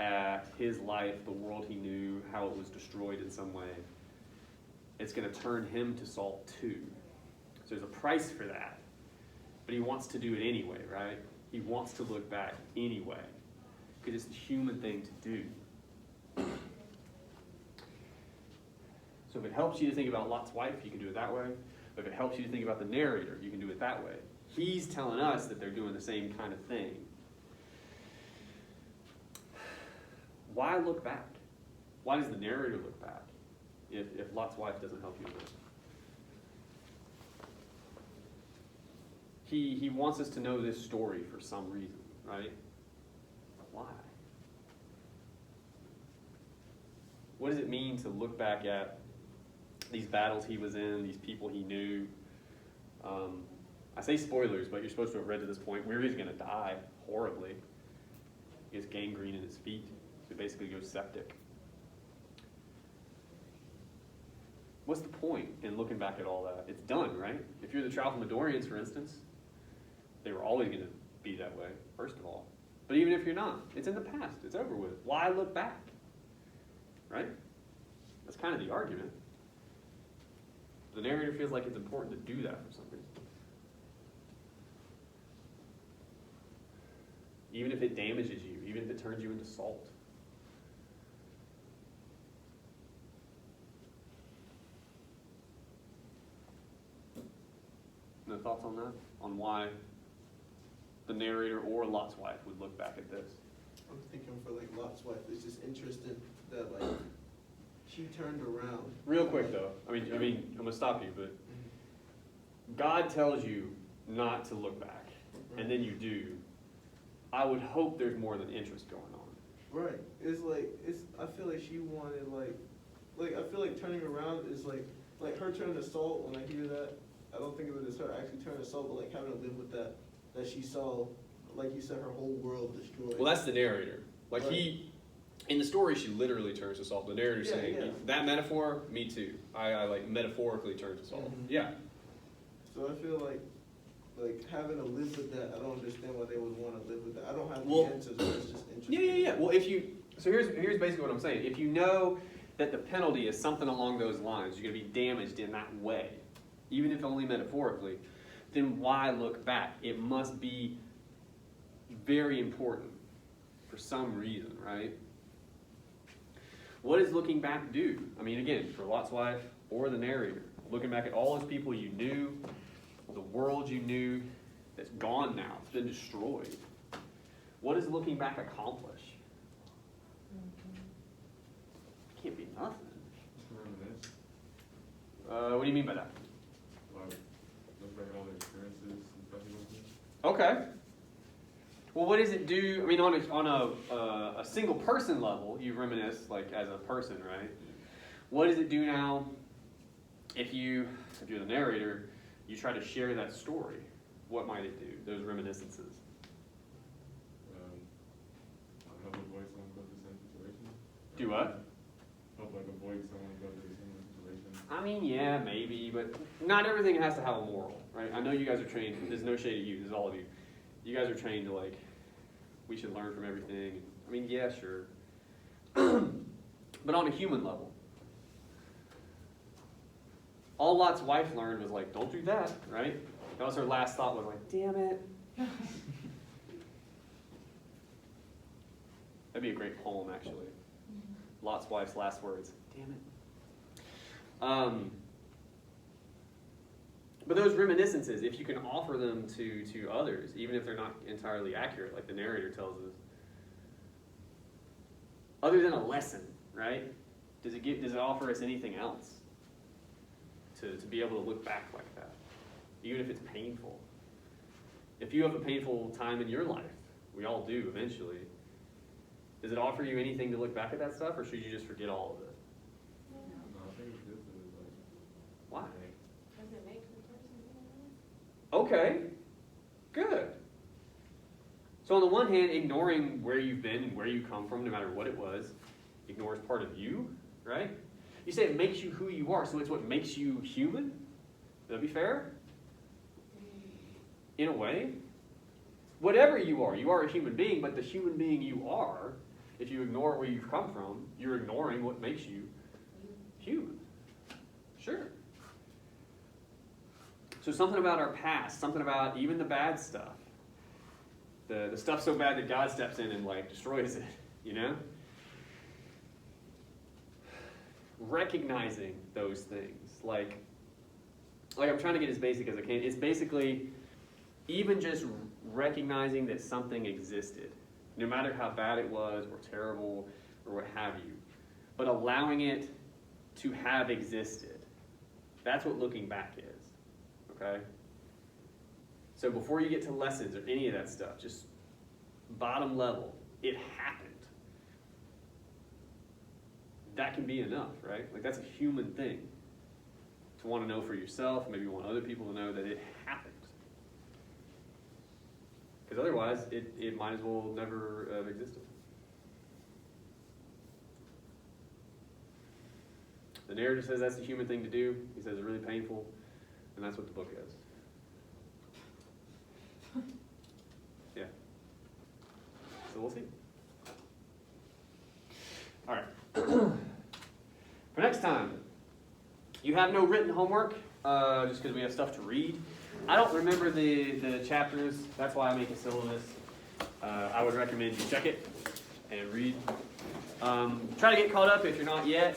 at his life, the world he knew, how it was destroyed in some way. It's going to turn him to salt too. So there's a price for that. But he wants to do it anyway, right? He wants to look back anyway. Because it's the human thing to do. So if it helps you to think about Lot's wife, you can do it that way. If it helps you to think about the narrator, you can do it that way. He's telling us that they're doing the same kind of thing. Why look back? Why does the narrator look back if Lot's wife doesn't help you with it? He wants us to know this story for some reason, right? Why? What does it mean to look back at these battles he was in, these people he knew? I say spoilers, but you're supposed to have read to this point. Weary's going to die horribly. He has gangrene in his feet. So he basically goes septic. What's the point in looking back at all that? It's done, right? If you're the Tralfamadorians, for instance, they were always going to be that way, first of all. But even if you're not, it's in the past. It's over with. Why look back? Right? That's kind of the argument. The narrator feels like it's important to do that for some reason. Even if it damages you, even if it turns you into salt. No thoughts on that? On why the narrator or Lot's wife would look back at this? I'm thinking for like Lot's wife, it's just interesting that like she turned around. Real quick though, I mean, I'm gonna stop you, but God tells you not to look back, and then you do. I would hope there's more than interest going on. Right. It's like I feel like she wanted like I feel like turning around is like her turning to salt. When I hear that, I don't think of it as her actually turning to salt, but like having to live with that she saw, like you said, her whole world destroyed. Well, that's the narrator. Like Right. in the story, she literally turns to salt. The narrator's Yeah, saying, yeah. that metaphor, me too. I like metaphorically turn to salt. Mhm. Yeah. So I feel like having to live with that, I don't understand why they would want to live with that. I don't have Well, the answers, but it's just interesting. Yeah. Well, so here's basically what I'm saying. If you know that the penalty is something along those lines, you're going to be damaged in that way, even if only metaphorically, then why look back? It must be very important for some reason, right? What does looking back do? I mean, again, for Lot's wife or the narrator, looking back at all those people you knew, the world you knew, that's gone now, it's been destroyed. What does looking back accomplish? It can't be nothing. Reminisce. What do you mean by that? Like, look back at all the experiences and stuff you went through. Okay. Well, what does it do? I mean, on a single person level, you reminisce like as a person, right? What does it do now if you're the narrator, you try to share that story? What might it do? Those reminiscences. Help avoid someone go through the same situation. Do what? Help like avoid someone go through the same situation. I mean, yeah, maybe, but not everything has to have a moral, right? I know you guys are trained. There's no shade at you. There's all of you. You guys are trained to like, we should learn from everything. I mean, yeah, sure. But on a human level, all Lot's wife learned was like, don't do that, right? That was her last thought, was like, damn it. That'd be a great poem, actually. Lot's wife's last words, damn it. But those reminiscences, if you can offer them to others, even if they're not entirely accurate, like the narrator tells us, other than a lesson, right? Does it offer us anything else to be able to look back like that, even if it's painful? If you have a painful time in your life, we all do eventually, does it offer you anything to look back at that stuff, or should you just forget all of it? No, I think it's good to like. Why? Does it make the person Okay, good. So on the one hand, ignoring where you've been and where you come from, no matter what it was, ignores part of you, right? You say it makes you who you are, so it's what makes you human? Would that be fair? In a way. Whatever you are a human being, but the human being you are, if you ignore where you've come from, you're ignoring what makes you human. Sure. So something about our past, something about even the bad stuff, the stuff so bad that God steps in and like destroys it, you know? Recognizing those things, like I'm trying to get as basic as I can. It's basically even just recognizing that something existed, no matter how bad it was or terrible or what have you, but allowing it to have existed. That's what looking back is, okay? So before you get to lessons or any of that stuff, just bottom level, it happened. That can be enough, right? Like that's a human thing to want to know for yourself, maybe you want other people to know that it happened. Because otherwise, it might as well never have existed. The narrator says that's the human thing to do. He says it's really painful, and that's what the book is. Yeah. So we'll see. All right. For next time, you have no written homework, just because we have stuff to read. I don't remember the chapters. That's why I make a syllabus. I would recommend you check it and read. Try to get caught up if you're not yet.